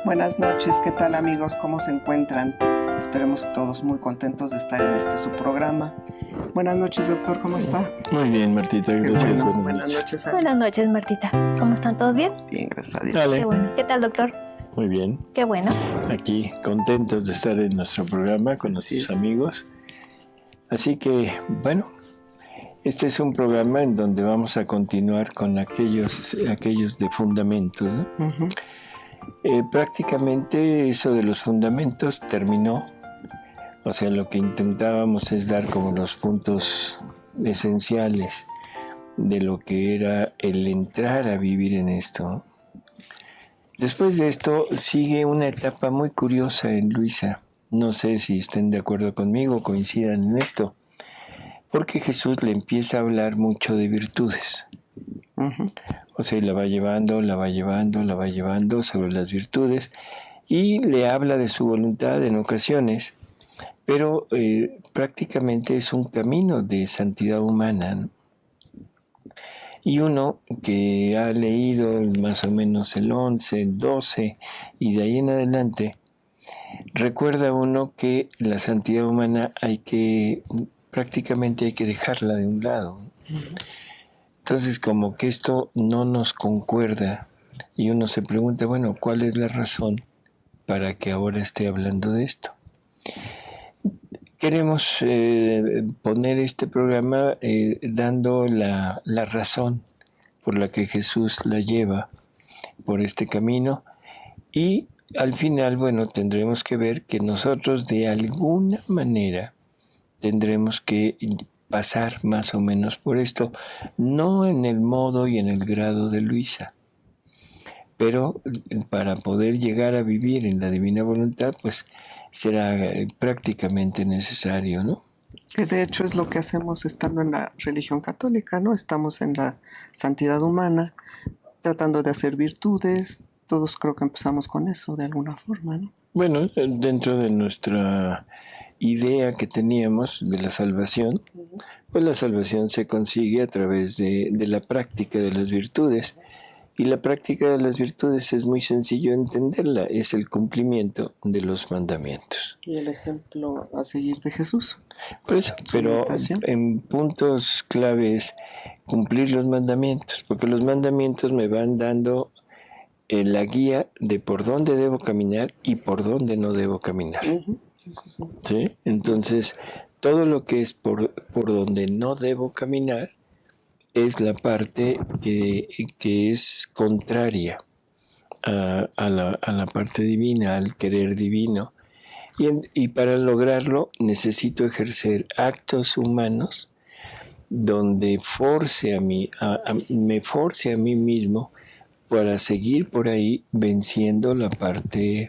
Buenas noches, ¿qué tal amigos? ¿Cómo se encuentran? Esperemos todos muy contentos de estar en este su programa. Buenas noches, doctor, ¿cómo está? Muy bien, Martita, gracias. Bueno. Buenas noches, Ale. Buenas noches, Martita. ¿Cómo están? ¿Todos bien? Bien, gracias a Dios. Dale. Qué bueno. ¿Qué tal, doctor? Muy bien. Qué bueno. Aquí contentos de estar en nuestro programa con nuestros amigos. Así que, bueno, este es un programa en donde vamos a continuar con aquellos de fundamentos, ¿no? Uh-huh. Prácticamente eso de los fundamentos terminó. O sea, lo que intentábamos es dar como los puntos esenciales de lo que era el entrar a vivir en esto. Después de esto sigue una etapa muy curiosa en Luisa. No sé si estén de acuerdo conmigo, coincidan en esto. Porque Jesús le empieza a hablar mucho de virtudes. Uh-huh. O sea, la va llevando sobre las virtudes y le habla de su voluntad en ocasiones, pero prácticamente es un camino de santidad humana, ¿no? Y uno que ha leído más o menos el 11, el 12 y de ahí en adelante, recuerda uno que la santidad humana prácticamente hay que dejarla de un lado. Entonces, como que esto no nos concuerda y uno se pregunta, bueno, ¿cuál es la razón para que ahora esté hablando de esto? Queremos poner este programa dando la razón por la que Jesús la lleva por este camino y al final, bueno, tendremos que ver que nosotros de alguna manera tendremos que pasar más o menos por esto, no en el modo y en el grado de Luisa, pero para poder llegar a vivir en la divina voluntad, pues será prácticamente necesario, ¿no? Que de hecho es lo que hacemos estando en la religión católica, ¿no? Estamos en la santidad humana, tratando de hacer virtudes. Todos creo que empezamos con eso de alguna forma, ¿no? Bueno, dentro de nuestra idea que teníamos de la salvación, pues la salvación se consigue a través de la práctica de las virtudes. Y la práctica de las virtudes es muy sencillo entenderla, es el cumplimiento de los mandamientos. Y el ejemplo a seguir de Jesús. Por eso, pero en puntos claves cumplir los mandamientos, porque los mandamientos me van dando la guía de por dónde debo caminar y por dónde no debo caminar. Uh-huh. ¿Sí? Entonces, todo lo que es por donde no debo caminar es la parte que es contraria a la parte divina, al querer divino. Y para lograrlo necesito ejercer actos humanos donde me force a mí mismo para seguir por ahí venciendo la parte,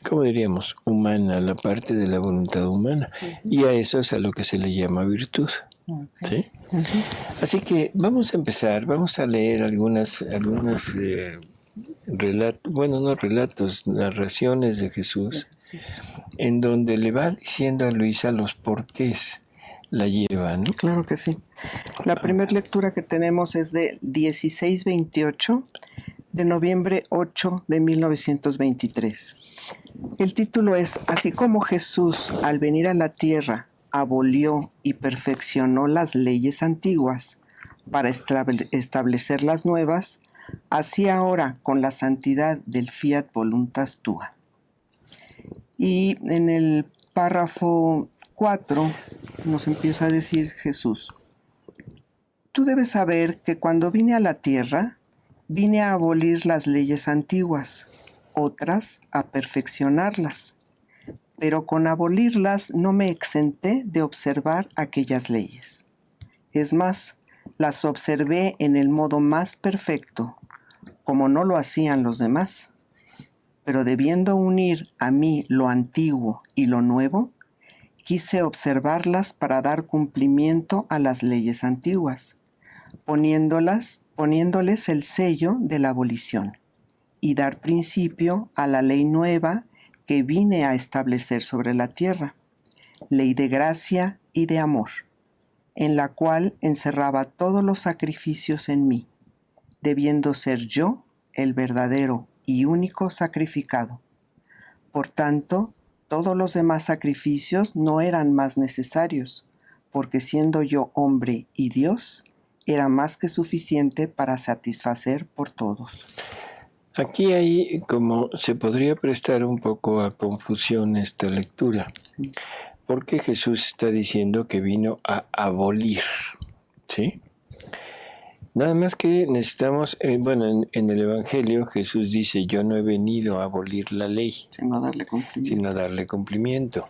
¿cómo diríamos?, humana, la parte de la voluntad humana. Uh-huh. Y a eso es a lo que se le llama virtud. Okay. ¿Sí? Uh-huh. Así que vamos a empezar, vamos a leer algunas narraciones de Jesús, en donde le va diciendo a Luisa los porqués la lleva, ¿no? Claro que sí. La primera lectura que tenemos es de 1628 de noviembre 8 de 1923. El título es: Así como Jesús, al venir a la tierra, abolió y perfeccionó las leyes antiguas para establecer las nuevas, así ahora con la santidad del fiat voluntas tua. Y en el párrafo 4 nos empieza a decir Jesús: Tú debes saber que cuando vine a la tierra, vine a abolir las leyes antiguas, otras a perfeccionarlas. Pero con abolirlas no me exenté de observar aquellas leyes. Es más, las observé en el modo más perfecto, como no lo hacían los demás. Pero debiendo unir a mí lo antiguo y lo nuevo, quise observarlas para dar cumplimiento a las leyes antiguas, poniéndoles el sello de la abolición, y dar principio a la ley nueva que vine a establecer sobre la tierra, ley de gracia y de amor, en la cual encerraba todos los sacrificios en mí, debiendo ser yo el verdadero y único sacrificado. Por tanto, todos los demás sacrificios no eran más necesarios, porque siendo yo hombre y Dios, era más que suficiente para satisfacer por todos. Aquí hay como se podría prestar un poco a confusión esta lectura, Sí. porque Jesús está diciendo que vino a abolir, ¿sí? Nada más que necesitamos, en el Evangelio Jesús dice, yo no he venido a abolir la ley, Sino darle cumplimiento. sino a darle cumplimiento.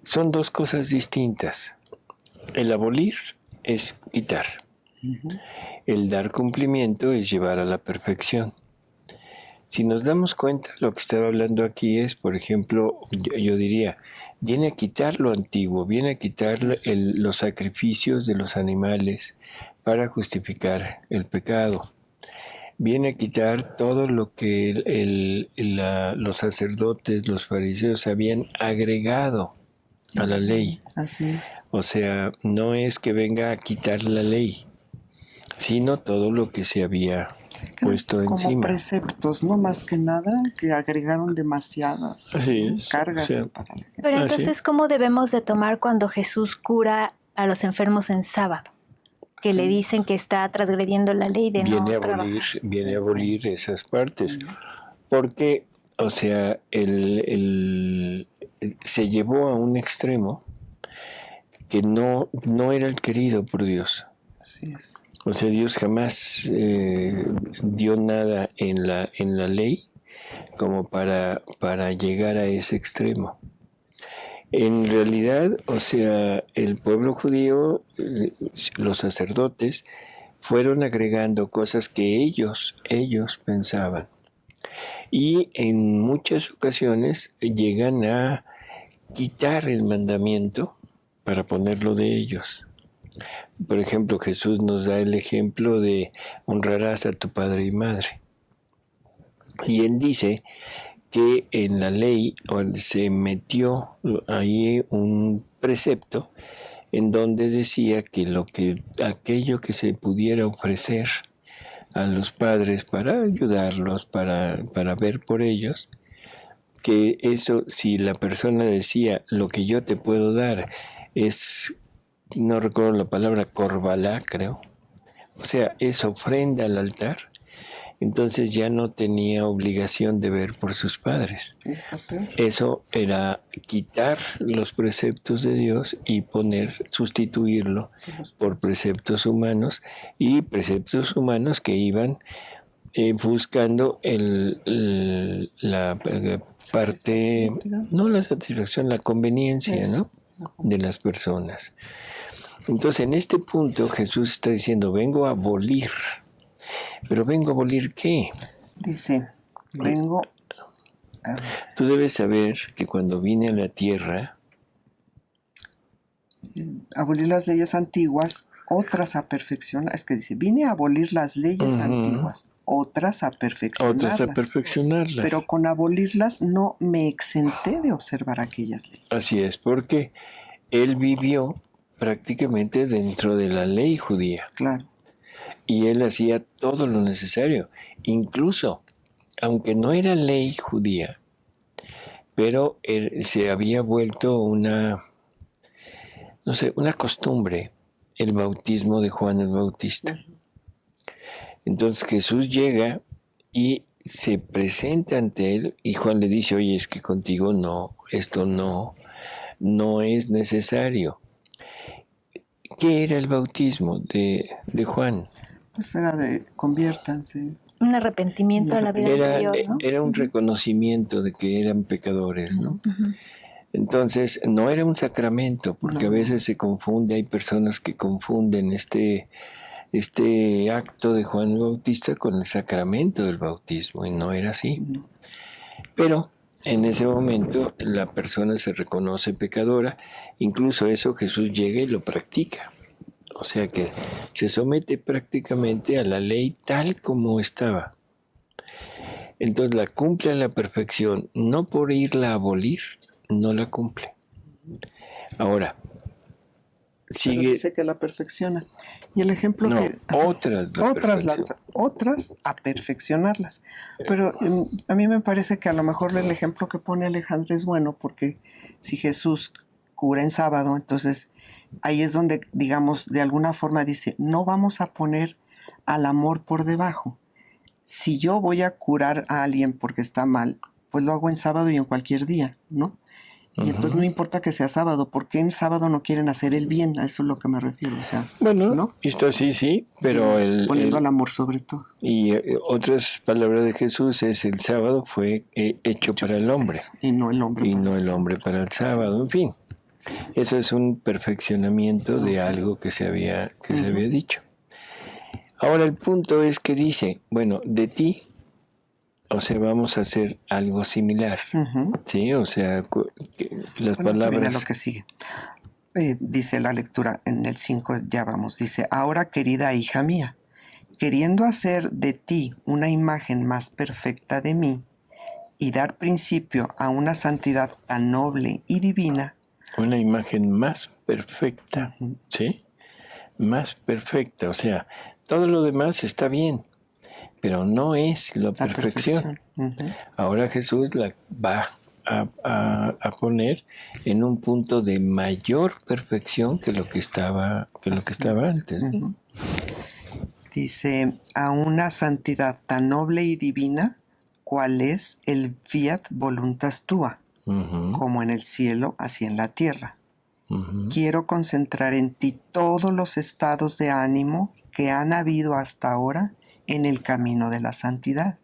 Son dos cosas distintas. El abolir es quitar. Ujú. El dar cumplimiento es llevar a la perfección. Si nos damos cuenta, lo que estaba hablando aquí es, por ejemplo, yo diría, viene a quitar lo antiguo, viene a quitar los sacrificios de los animales para justificar el pecado. Viene a quitar todo lo que los sacerdotes, los fariseos habían agregado a la ley. Así es. O sea, no es que venga a quitar la ley, sino todo lo que se había puesto Como encima. preceptos, no más que nada, que agregaron demasiadas Así es, cargas o sea, para la gente. Pero Ah, entonces, sí. ¿cómo debemos de tomar cuando Jesús cura a los enfermos en sábado? Que le dicen que está transgrediendo la ley de no trabajar. Viene a abolir esas partes. Porque, o sea, se llevó a un extremo que no era el querido por Dios. Así es. O sea, Dios jamás dio nada en la ley como para llegar a ese extremo. En realidad, o sea, el pueblo judío, los sacerdotes, fueron agregando cosas que ellos pensaban. Y en muchas ocasiones llegan a quitar el mandamiento para ponerlo de ellos. Por ejemplo, Jesús nos da el ejemplo de honrarás a tu padre y madre. Y él dice que en la ley se metió ahí un precepto en donde decía que aquello que se pudiera ofrecer a los padres para ayudarlos, para ver por ellos, que eso, si la persona decía lo que yo te puedo dar es, no recuerdo la palabra, corbalá, creo, o sea, es ofrenda al altar, entonces ya no tenía obligación de ver por sus padres. Está peor. Eso era quitar los preceptos de Dios y sustituirlo por preceptos humanos, y preceptos humanos que iban buscando la parte, no la satisfacción, la conveniencia, ¿no?, de las personas. Entonces, en este punto Jesús está diciendo, vengo a abolir. ¿Pero vengo a abolir qué? Dice, vengo a... Tú debes saber que cuando vine a la tierra, abolir las leyes antiguas, otras a perfeccionar. Es que dice, vine a abolir las leyes antiguas, otras a perfeccionarlas. Pero con abolirlas no me exenté de observar aquellas leyes. Así es, porque él vivió prácticamente dentro de la ley judía. Claro. Y él hacía todo lo necesario. Incluso, aunque no era ley judía, pero se había vuelto una costumbre, el bautismo de Juan el Bautista. Entonces Jesús llega y se presenta ante él, y Juan le dice, oye, es que contigo esto no es necesario. ¿Qué era el bautismo de Juan? Pues era de conviértanse. Un arrepentimiento a la vida anterior, ¿no? Era un reconocimiento de que eran pecadores, ¿no? Entonces, no era un sacramento, porque a veces se confunde, hay personas que confunden este acto de Juan el Bautista con el sacramento del bautismo, y no era así. Pero en ese momento la persona se reconoce pecadora, incluso eso Jesús llega y lo practica. O sea que se somete prácticamente a la ley tal como estaba. Entonces la cumple a la perfección, no por irla a abolir, no la cumple. Ahora, sigue... Dice que la perfecciona. Y el ejemplo No, que... otras otras a perfeccionarlas. Pero a mí me parece que a lo mejor el ejemplo que pone Alejandra es bueno, porque si Jesús cura en sábado, entonces ahí es donde, digamos, de alguna forma dice, no vamos a poner al amor por debajo. Si yo voy a curar a alguien porque está mal, pues lo hago en sábado y en cualquier día, ¿no? Y entonces no importa que sea sábado, porque en sábado no quieren hacer el bien, a eso es lo que me refiero, o sea, Bueno, ¿no? esto sí, pero poniendo al amor sobre todo. Y otras palabras de Jesús es el sábado fue hecho para el hombre. Eso, y no el hombre. Y no el hombre para el sábado, en fin. Eso es un perfeccionamiento de algo que se había dicho. Ahora el punto es que dice, bueno, de ti, o sea, vamos a hacer algo similar. ¿Sí? O sea, las palabras... Mira lo que sigue. Dice la lectura en el 5, ya vamos. Dice, ahora querida hija mía, queriendo hacer de ti una imagen más perfecta de mí y dar principio a una santidad tan noble y divina. Una imagen más perfecta, ¿sí? Más perfecta, o sea, todo lo demás está bien, pero no es la perfección. Ahora Jesús la va a poner en un punto de mayor perfección que lo que estaba, antes. Dice, a una santidad tan noble y divina, cual es el fiat voluntas tua, como en el cielo, así en la tierra. Quiero concentrar en ti todos los estados de ánimo que han habido hasta ahora en el camino de la santidad.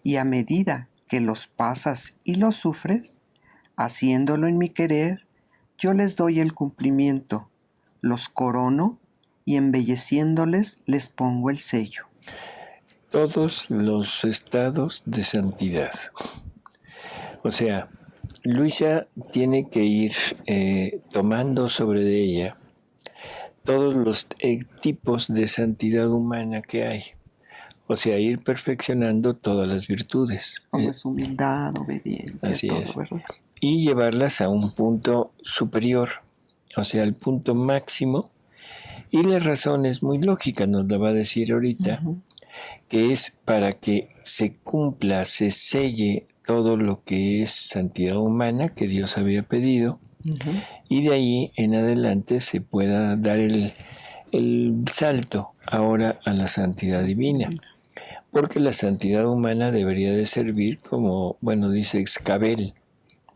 Y a medida que los pasas y los sufres, haciéndolo en mi querer, yo les doy el cumplimiento, los corono y embelleciéndoles les pongo el sello. Todos los estados de santidad. O sea, Luisa tiene que ir tomando sobre de ella todos los tipos de santidad humana que hay. O sea, ir perfeccionando todas las virtudes. Como es humildad, obediencia, así todo, es. ¿verdad? Y llevarlas a un punto superior, o sea, al punto máximo. Y la razón es muy lógica, nos la va a decir ahorita, que es para que se cumpla, se selle todo lo que es santidad humana que Dios había pedido, y de ahí en adelante se pueda dar el salto ahora a la santidad divina. Porque la santidad humana debería de servir como, bueno, dice escabel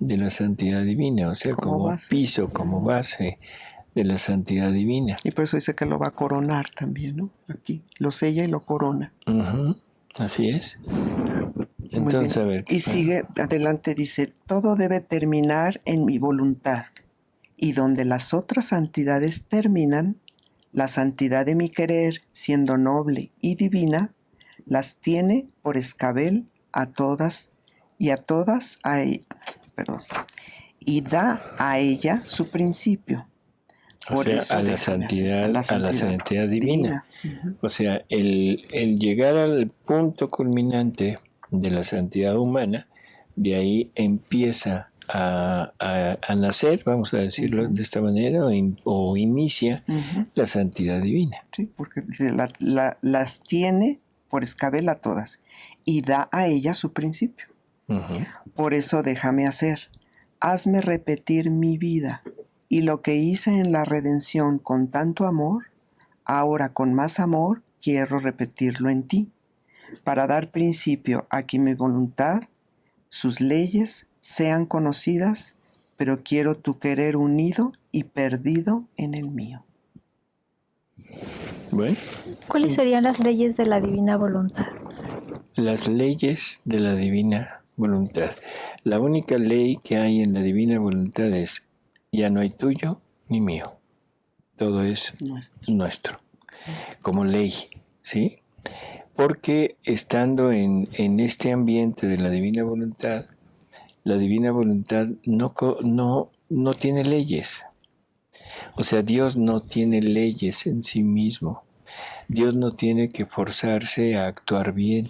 de la santidad divina, o sea, como base. Piso, como base de la santidad divina. Y por eso dice que lo va a coronar también, ¿no? Aquí, lo sella y lo corona. Así es. Entonces, a ver. Y sigue adelante, dice, todo debe terminar en mi voluntad, y donde las otras santidades terminan, la santidad de mi querer, siendo noble y divina, las tiene por escabel a todas y da a ella su principio. Por eso a la santidad divina. O sea, el llegar al punto culminante de la santidad humana, de ahí empieza a nacer, vamos a decirlo de esta manera, o inicia la santidad divina. Sí, porque dice, las tiene por escabel a todas, y da a ella su principio. Por eso déjame hacer, hazme repetir mi vida, y lo que hice en la redención con tanto amor, ahora con más amor quiero repetirlo en ti, para dar principio a que mi voluntad, sus leyes sean conocidas, pero quiero tu querer unido y perdido en el mío. Bueno. ¿Cuáles serían las leyes de la divina voluntad? Las leyes de la divina voluntad. La única ley que hay en la divina voluntad es, ya no hay tuyo ni mío. Todo es nuestro. Como ley, ¿sí? Porque estando en este ambiente de la divina voluntad no tiene leyes. O sea, Dios no tiene leyes en sí mismo. Dios no tiene que forzarse a actuar bien.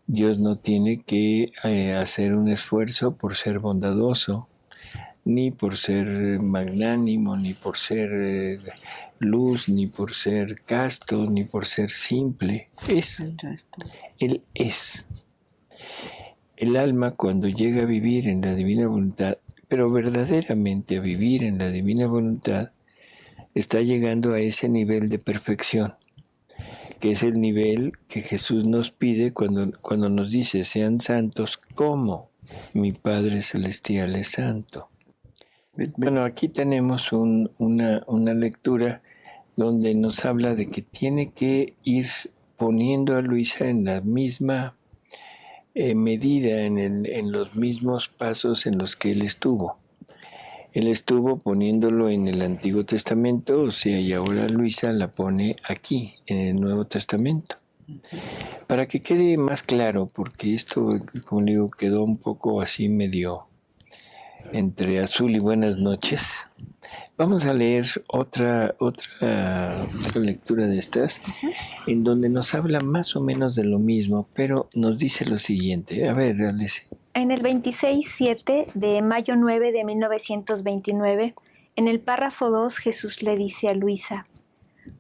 Dios no tiene que hacer un esfuerzo por ser bondadoso, ni por ser magnánimo, ni por ser luz, ni por ser casto, ni por ser simple. Él es. El alma, cuando llega a vivir en la divina voluntad, pero verdaderamente a vivir en la divina voluntad, está llegando a ese nivel de perfección, que es el nivel que Jesús nos pide cuando nos dice: sean santos como mi Padre Celestial es santo. Bueno, aquí tenemos una lectura donde nos habla de que tiene que ir poniendo a Luisa en la misma medida, en los mismos pasos en los que él estuvo. Él estuvo poniéndolo en el Antiguo Testamento, o sea, y ahora Luisa la pone aquí, en el Nuevo Testamento. Para que quede más claro, porque esto, como digo, quedó un poco así medio entre azul y buenas noches. Vamos a leer otra lectura de estas, en donde nos habla más o menos de lo mismo, pero nos dice lo siguiente. A ver, Alice. En el 26/7 de mayo 9 de 1929, en el párrafo 2, Jesús le dice a Luisa: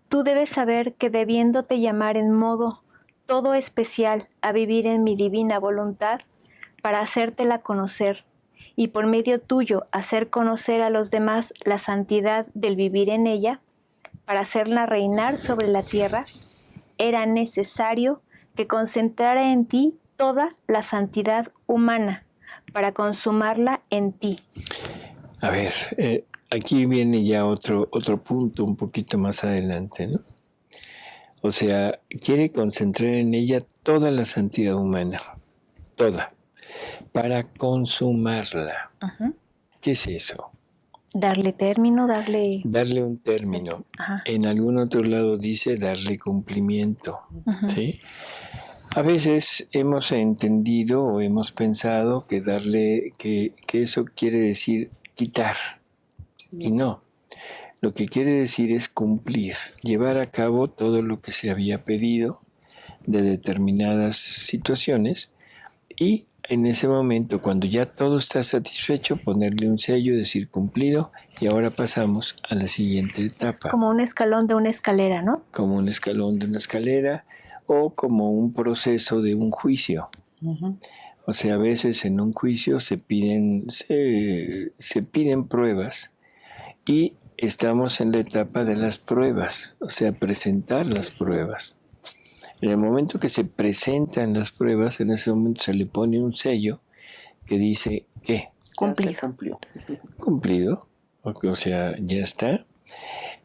tú debes saber que debiéndote llamar en modo todo especial a vivir en mi divina voluntad, para hacértela conocer, y por medio tuyo hacer conocer a los demás la santidad del vivir en ella, para hacerla reinar sobre la tierra, era necesario que concentrara en ti toda la santidad humana, para consumarla en ti. A ver, aquí viene ya otro punto un poquito más adelante, ¿no? O sea, quiere concentrar en ella toda la santidad humana, toda, para consumarla. Uh-huh. ¿Qué es eso? Darle término, darle un término. Ajá. En algún otro lado dice darle cumplimiento, uh-huh. ¿Sí? A veces hemos entendido o hemos pensado que que eso quiere decir quitar, y no. Lo que quiere decir es cumplir, llevar a cabo todo lo que se había pedido de determinadas situaciones, y en ese momento, cuando ya todo está satisfecho, ponerle un sello, decir cumplido, y ahora pasamos a la siguiente etapa. Es como un escalón de una escalera, ¿no? Como un escalón de una escalera, o como un proceso de un juicio. Uh-huh. O sea, a veces en un juicio se piden pruebas, y estamos en la etapa de las pruebas, o sea, presentar las pruebas. En el momento que se presentan las pruebas, en ese momento se le pone un sello que dice ¿qué? Cumplido. Cumplido, o sea, ya está.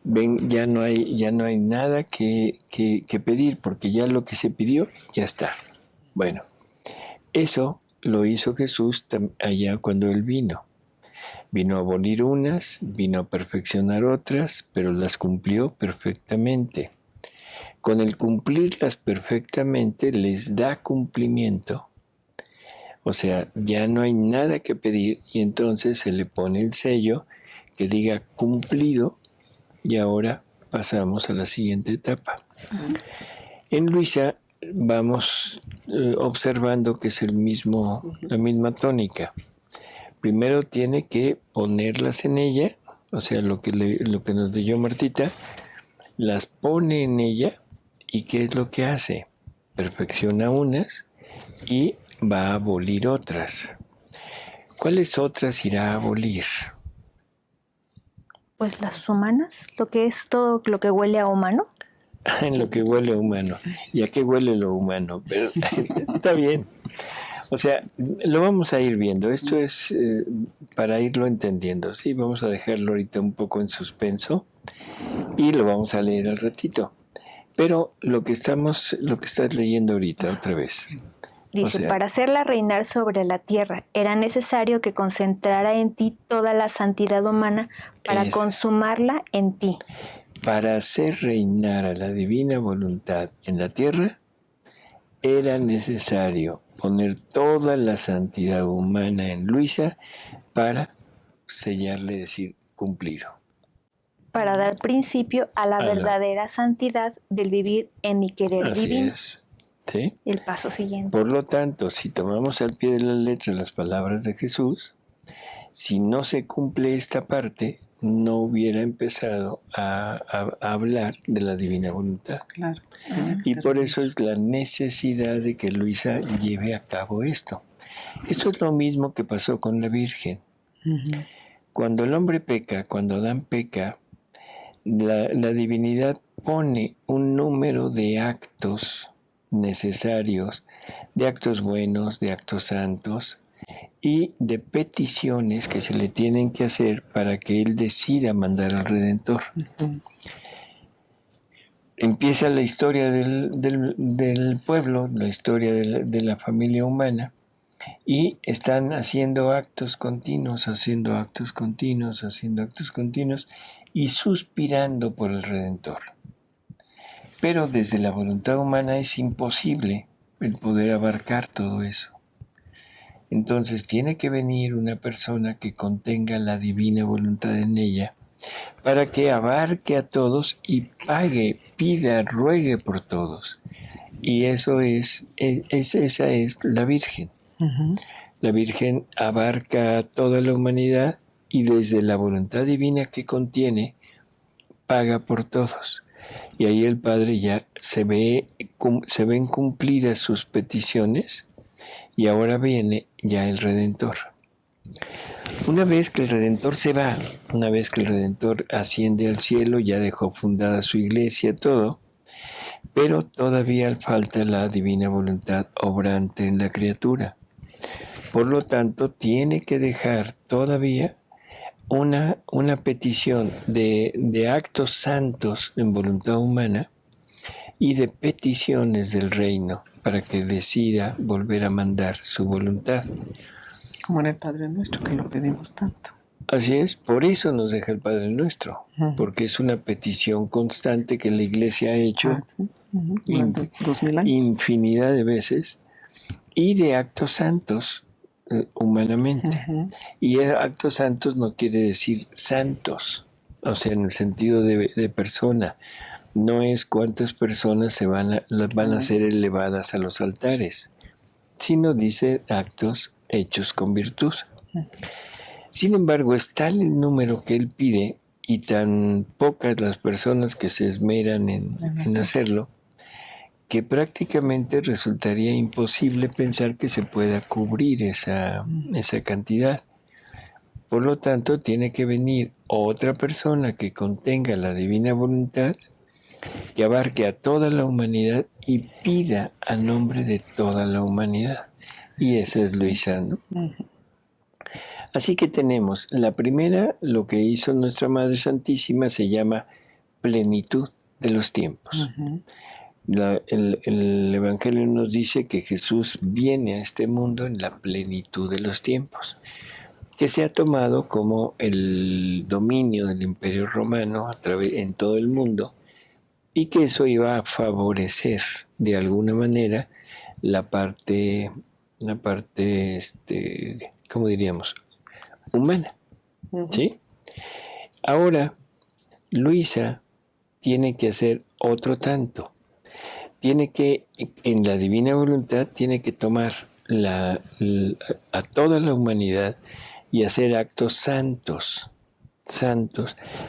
Ven, ya no hay nada que pedir, porque ya lo que se pidió ya está. Bueno, eso lo hizo Jesús allá cuando Él vino. Vino a abolir unas, vino a perfeccionar otras, pero las cumplió perfectamente. Con el cumplirlas perfectamente les da cumplimiento. O sea, ya no hay nada que pedir, y entonces se le pone el sello que diga cumplido, y ahora pasamos a la siguiente etapa. Uh-huh. En Luisa vamos observando que es la misma tónica. Primero tiene que ponerlas en ella, o sea, lo que nos leyó Martita, las pone en ella, y ¿qué es lo que hace? Perfecciona unas y va a abolir otras. ¿Cuáles otras irá a abolir? Pues las humanas, lo que es todo lo que huele a humano. En lo que huele a humano. ¿Y a qué huele lo humano? Pero está bien. O sea, lo vamos a ir viendo. Esto es para irlo entendiendo. Sí, vamos a dejarlo ahorita un poco en suspenso y lo vamos a leer al ratito. Pero lo que estás leyendo ahorita otra vez. Dice, para hacerla reinar sobre la tierra, era necesario que concentrara en ti toda la santidad humana, para consumarla en ti. Para hacer reinar a la divina voluntad en la tierra, era necesario poner toda la santidad humana en Luisa, para sellarle, decir cumplido. Para dar principio a la verdadera santidad del vivir en mi querer divino. Así es. ¿Sí? El paso siguiente. Por lo tanto, si tomamos al pie de la letra las palabras de Jesús, Si no se cumple esta parte, no hubiera empezado a hablar de la divina voluntad. Claro. Y por eso es la necesidad de que Luisa lleve a cabo esto. Esto es lo mismo que pasó con la Virgen. Uh-huh. Cuando el hombre peca, cuando Adán peca, la divinidad pone un número de actos necesarios, de actos buenos, de actos santos y de peticiones que se le tienen que hacer para que Él decida mandar al Redentor. Uh-huh. Empieza la historia del pueblo, la historia de la familia humana, y están haciendo actos continuos, y suspirando por el Redentor. Pero desde la voluntad humana es imposible el poder abarcar todo eso. Entonces tiene que venir una persona que contenga la divina voluntad en ella para que abarque a todos y pague, pida, ruegue por todos. Y esa es la Virgen. Uh-huh. La Virgen abarca a toda la humanidad y desde la voluntad divina que contiene, paga por todos. Y ahí el Padre ya se ven cumplidas sus peticiones y ahora viene ya el Redentor. Una vez que el Redentor se va, una vez que el Redentor asciende al cielo, ya dejó fundada su iglesia, todo, pero todavía falta la divina voluntad obrante en la criatura. Por lo tanto, tiene que dejar todavía una petición de actos santos en voluntad humana y de peticiones del reino para que decida volver a mandar su voluntad. Como en el Padre Nuestro, que lo pedimos tanto. Así es, por eso nos deja el Padre Nuestro, porque es una petición constante que la Iglesia ha hecho ¿Sí? Durante 2000 años. Infinidad de veces, y de actos santos humanamente. Uh-huh. Y actos santos no quiere decir santos, o sea, en el sentido de persona. No es cuántas personas van a ser elevadas a los altares, sino dice actos hechos con virtud. Sin embargo, es tal el número que él pide y tan pocas las personas que se esmeran en hacerlo, que prácticamente resultaría imposible pensar que se pueda cubrir esa cantidad. Por lo tanto, tiene que venir otra persona que contenga la divina voluntad, que abarque a toda la humanidad y pida a nombre de toda la humanidad. Y esa es Luisa, ¿no? Uh-huh. Así que tenemos la primera, lo que hizo nuestra Madre Santísima se llama plenitud de los tiempos. Uh-huh. El Evangelio nos dice que Jesús viene a este mundo en la plenitud de los tiempos, que se ha tomado como el dominio del Imperio Romano en todo el mundo, y que eso iba a favorecer de alguna manera la parte ¿cómo diríamos? Humana, ¿sí? Ahora, Luisa tiene que hacer otro tanto. Tiene que, en la divina voluntad, tiene que tomar a toda la humanidad y hacer actos santos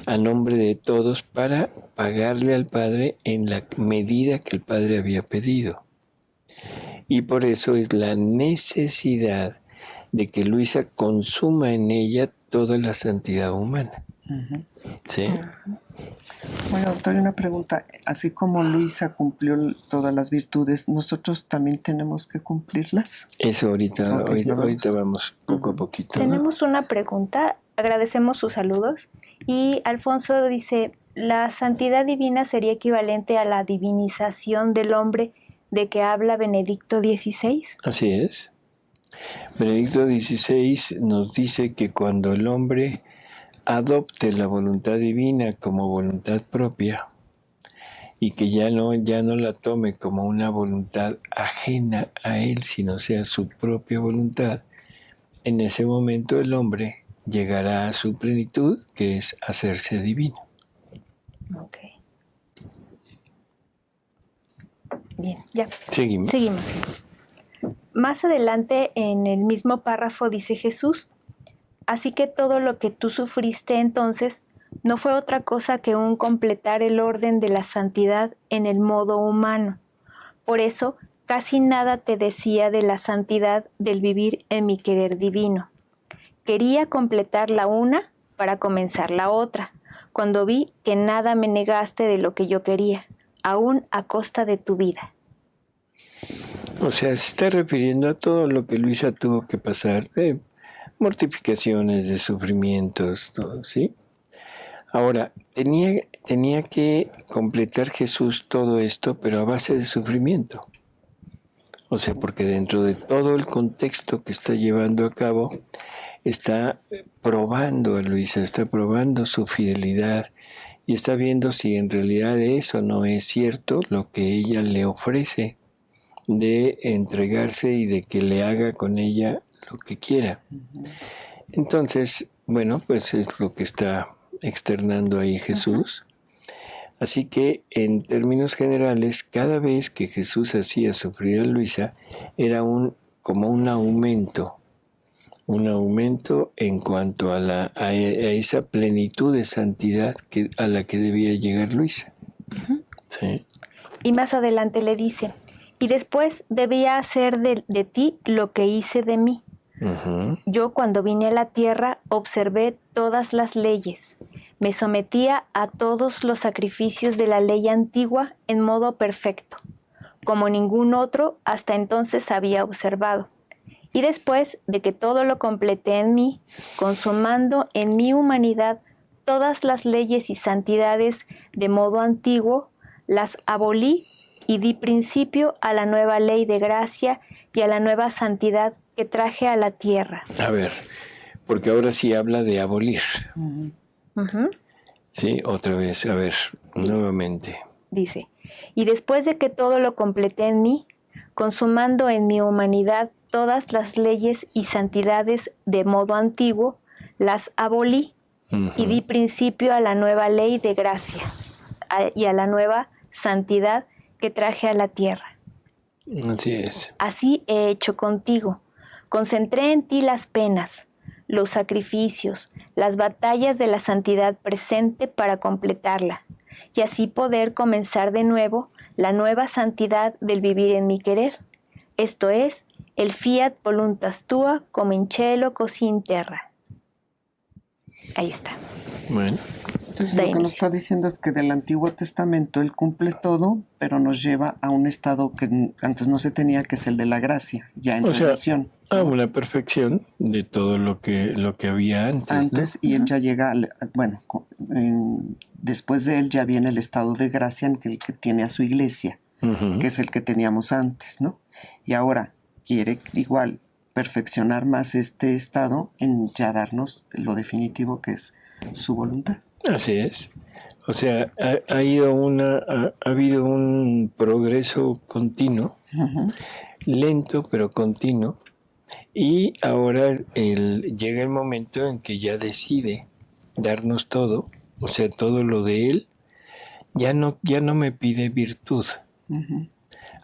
a nombre de todos para pagarle al Padre en la medida que el Padre había pedido. Y por eso es la necesidad de que Luisa consuma en ella toda la santidad humana. Uh-huh. ¿Sí? Bueno, doctor, una pregunta. Así como Luisa cumplió todas las virtudes, ¿nosotros también tenemos que cumplirlas? Eso ahorita vamos poco a poquito, ¿no? Tenemos una pregunta, agradecemos sus saludos. Y Alfonso dice, ¿la santidad divina sería equivalente a la divinización del hombre de que habla Benedicto XVI? Así es. Benedicto XVI nos dice que cuando el hombre adopte la voluntad divina como voluntad propia y que ya no la tome como una voluntad ajena a él, sino sea su propia voluntad, en ese momento el hombre llegará a su plenitud, que es hacerse divino. Ok. Bien, ya. Seguimos. Más adelante en el mismo párrafo dice Jesús, Así que todo lo que tú sufriste entonces no fue otra cosa que un completar el orden de la santidad en el modo humano. Por eso, casi nada te decía de la santidad del vivir en mi querer divino. Quería completar la una para comenzar la otra, cuando vi que nada me negaste de lo que yo quería, aún a costa de tu vida. O sea, se está refiriendo a todo lo que Luisa tuvo que pasar, de mortificaciones, de sufrimientos, todo, ¿sí? Ahora, tenía que completar Jesús todo esto, pero a base de sufrimiento. O sea, porque dentro de todo el contexto que está llevando a cabo, está probando a Luisa, está probando su fidelidad y está viendo si en realidad eso no es cierto lo que ella le ofrece de entregarse y de que le haga con ella lo que quiera. Entonces, bueno, pues es lo que está externando ahí Jesús. Así que, en términos generales, cada vez que Jesús hacía sufrir a Luisa, era como un aumento en cuanto a esa plenitud de santidad a la que debía llegar Luisa. ¿Sí? Y más adelante le dice, y después debía hacer de ti lo que hice de mí. Yo cuando vine a la tierra observé todas las leyes. Me sometía a todos los sacrificios de la ley antigua en modo perfecto, como ningún otro hasta entonces había observado. Y después de que todo lo completé en mí, consumando en mi humanidad todas las leyes y santidades de modo antiguo, las abolí y di principio a la nueva ley de gracia y a la nueva santidad que traje a la tierra. A ver, porque ahora sí habla de abolir. Sí, otra vez, a ver, nuevamente. Dice, y después de que todo lo completé en mí, consumando en mi humanidad todas las leyes y santidades de modo antiguo, las abolí y di principio a la nueva ley de gracia y a la nueva santidad que traje a la tierra. Así es. Así he hecho contigo. Concentré en ti las penas, los sacrificios, las batallas de la santidad presente para completarla, y así poder comenzar de nuevo la nueva santidad del vivir en mi querer. Esto es, el fiat voluntas tua cum in cielo così in terra. Ahí está. Bueno. Entonces lo que nos está diciendo es que del Antiguo Testamento Él cumple todo, pero nos lleva a un estado que antes no se tenía, que es el de la gracia, ya en redención. A una perfección de todo lo que había antes, ¿no? Y Él ya llega, después de Él ya viene el estado de gracia en el que tiene a su iglesia, que es el que teníamos antes, ¿no? Y ahora quiere igual perfeccionar más este estado en ya darnos lo definitivo que es su voluntad. Así es. O sea, ha habido un progreso continuo, lento pero continuo, y ahora llega el momento en que ya decide darnos todo, o sea, todo lo de Él. Ya no me pide virtud.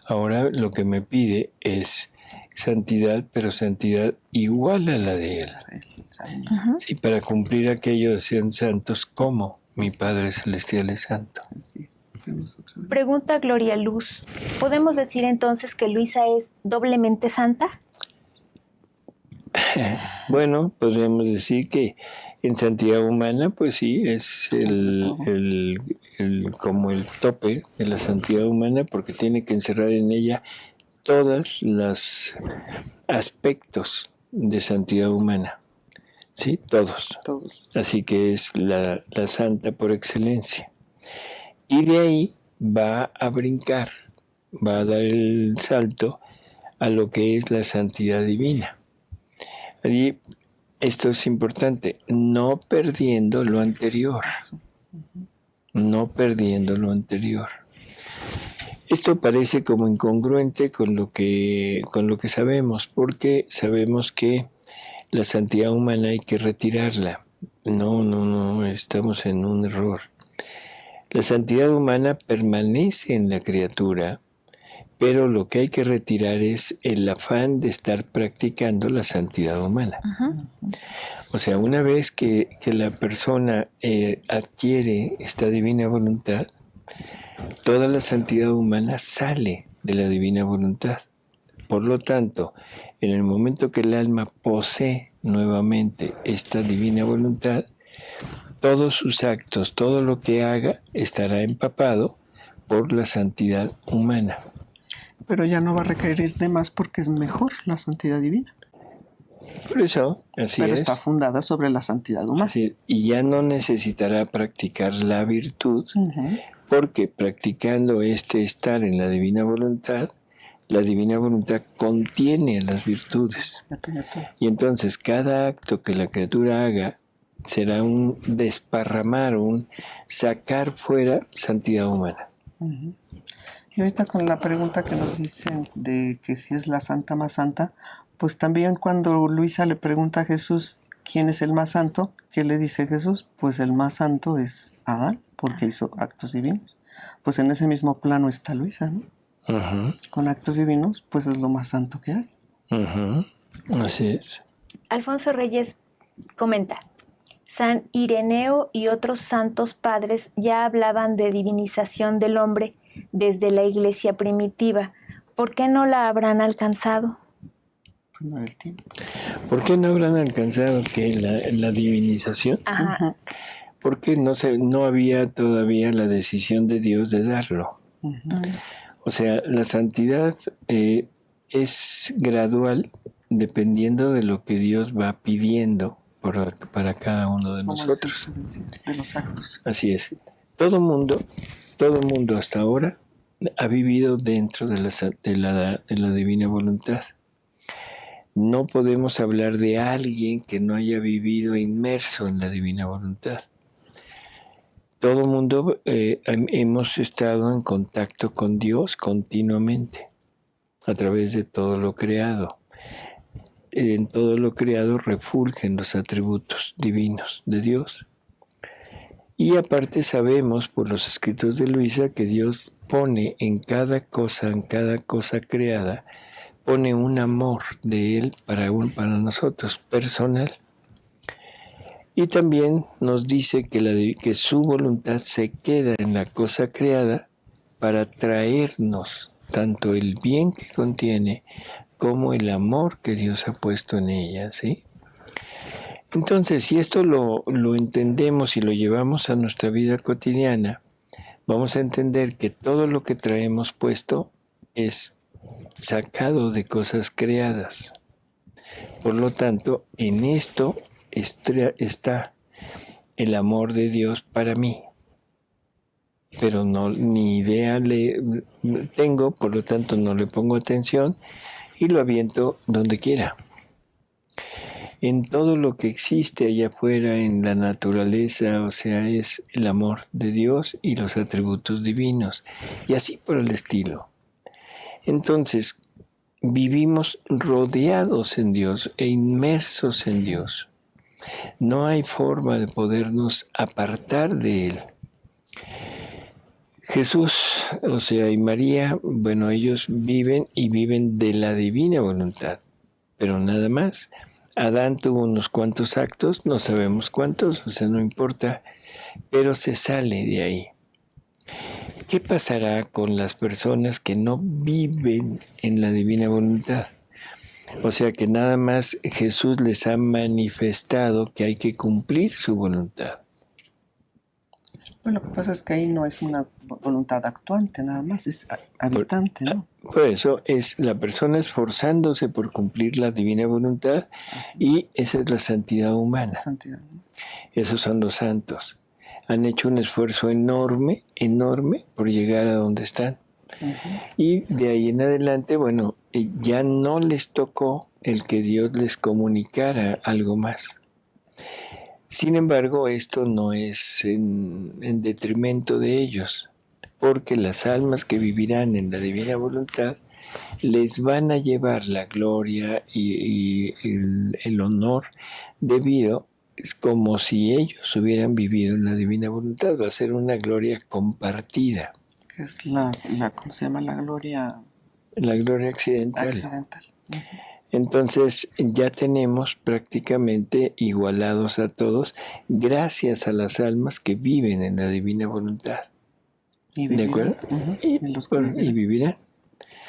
Ahora lo que me pide es santidad, pero santidad igual a la de Él. Sí, para cumplir aquello de sean santos como mi Padre Celestial es santo. Así es. Pregunta Gloria Luz, ¿podemos decir entonces que Luisa es doblemente santa? Bueno, podríamos decir que en santidad humana, pues sí, es como el tope de la santidad humana, porque tiene que encerrar en ella todos los aspectos de santidad humana. Sí, todos. Así que es la santa por excelencia. Y de ahí va a brincar, va a dar el salto a lo que es la santidad divina. Y esto es importante, no perdiendo lo anterior. No perdiendo lo anterior. Esto parece como incongruente con lo que sabemos, porque sabemos que la santidad humana hay que retirarla. No, estamos en un error. La santidad humana permanece en la criatura, pero lo que hay que retirar es el afán de estar practicando la santidad humana. O sea, una vez que la persona adquiere esta divina voluntad, toda la santidad humana sale de la divina voluntad. Por lo tanto, en el momento que el alma posee nuevamente esta divina voluntad, todos sus actos, todo lo que haga, estará empapado por la santidad humana. Pero ya no va a requerir de más porque es mejor la santidad divina. Por eso, así Pero es. está fundada sobre la santidad humana. Así, y ya no necesitará practicar la virtud, porque practicando este estar en la divina voluntad contiene las virtudes. Y entonces cada acto que la criatura haga será un desparramar, un sacar fuera santidad humana. Y ahorita con la pregunta que nos dicen de que si es la santa más santa, pues también cuando Luisa le pregunta a Jesús quién es el más santo, ¿qué le dice Jesús? Pues el más santo es Adán, porque hizo actos divinos. Pues en ese mismo plano está Luisa, ¿no? Con actos divinos, pues es lo más santo que hay. Así es. Alfonso Reyes comenta: San Ireneo y otros santos padres ya hablaban de divinización del hombre desde la iglesia primitiva. ¿Por qué no la habrán alcanzado? Pues no era el tiempo. ¿Por qué no habrán alcanzado la divinización? Porque no había todavía la decisión de Dios de darlo. O sea, la santidad es gradual dependiendo de lo que Dios va pidiendo para cada uno de nosotros. De los actos. Así es. Todo mundo hasta ahora ha vivido dentro de la divina voluntad. No podemos hablar de alguien que no haya vivido inmerso en la divina voluntad. Todo mundo hemos estado en contacto con Dios continuamente, a través de todo lo creado. En todo lo creado refulgen los atributos divinos de Dios. Y aparte sabemos por los escritos de Luisa que Dios pone en cada cosa creada, pone un amor de Él para nosotros, personal. Y también nos dice que su voluntad se queda en la cosa creada para traernos tanto el bien que contiene como el amor que Dios ha puesto en ella, ¿sí? Entonces, si esto lo entendemos y lo llevamos a nuestra vida cotidiana, vamos a entender que todo lo que traemos puesto es sacado de cosas creadas. Por lo tanto, en esto está el amor de Dios para mí. Pero ni idea le tengo, por lo tanto no le pongo atención y lo aviento donde quiera. En todo lo que existe allá afuera, en la naturaleza, o sea, es el amor de Dios y los atributos divinos, y así por el estilo. Entonces, vivimos rodeados en Dios e inmersos en Dios. No hay forma de podernos apartar de Él. Jesús, o sea, y María, bueno, ellos viven de la divina voluntad, pero nada más. Adán tuvo unos cuantos actos, no sabemos cuántos, o sea, no importa, pero se sale de ahí. ¿Qué pasará con las personas que no viven en la divina voluntad? O sea, que nada más Jesús les ha manifestado que hay que cumplir su voluntad. Bueno, lo que pasa es que ahí no es una voluntad actuante, nada más, es habitante, ¿no? Por eso es la persona esforzándose por cumplir la divina voluntad y esa es la santidad humana. La santidad, ¿no? Esos son los santos. Han hecho un esfuerzo enorme por llegar a donde están. Y de ahí en adelante, bueno, ya no les tocó el que Dios les comunicara algo más. Sin embargo, esto no es en detrimento de ellos, porque las almas que vivirán en la divina voluntad les van a llevar la gloria y el honor debido. Es como si ellos hubieran vivido en la divina voluntad. Va a ser una gloria compartida. Que es ¿cómo se llama? La gloria La gloria accidental. accidental. Ujú. Entonces ya tenemos prácticamente igualados a todos gracias a las almas que viven en la divina voluntad. Y ¿De vivirán. acuerdo? Ujú. Y, En los que bueno, y vivirán. vivirán.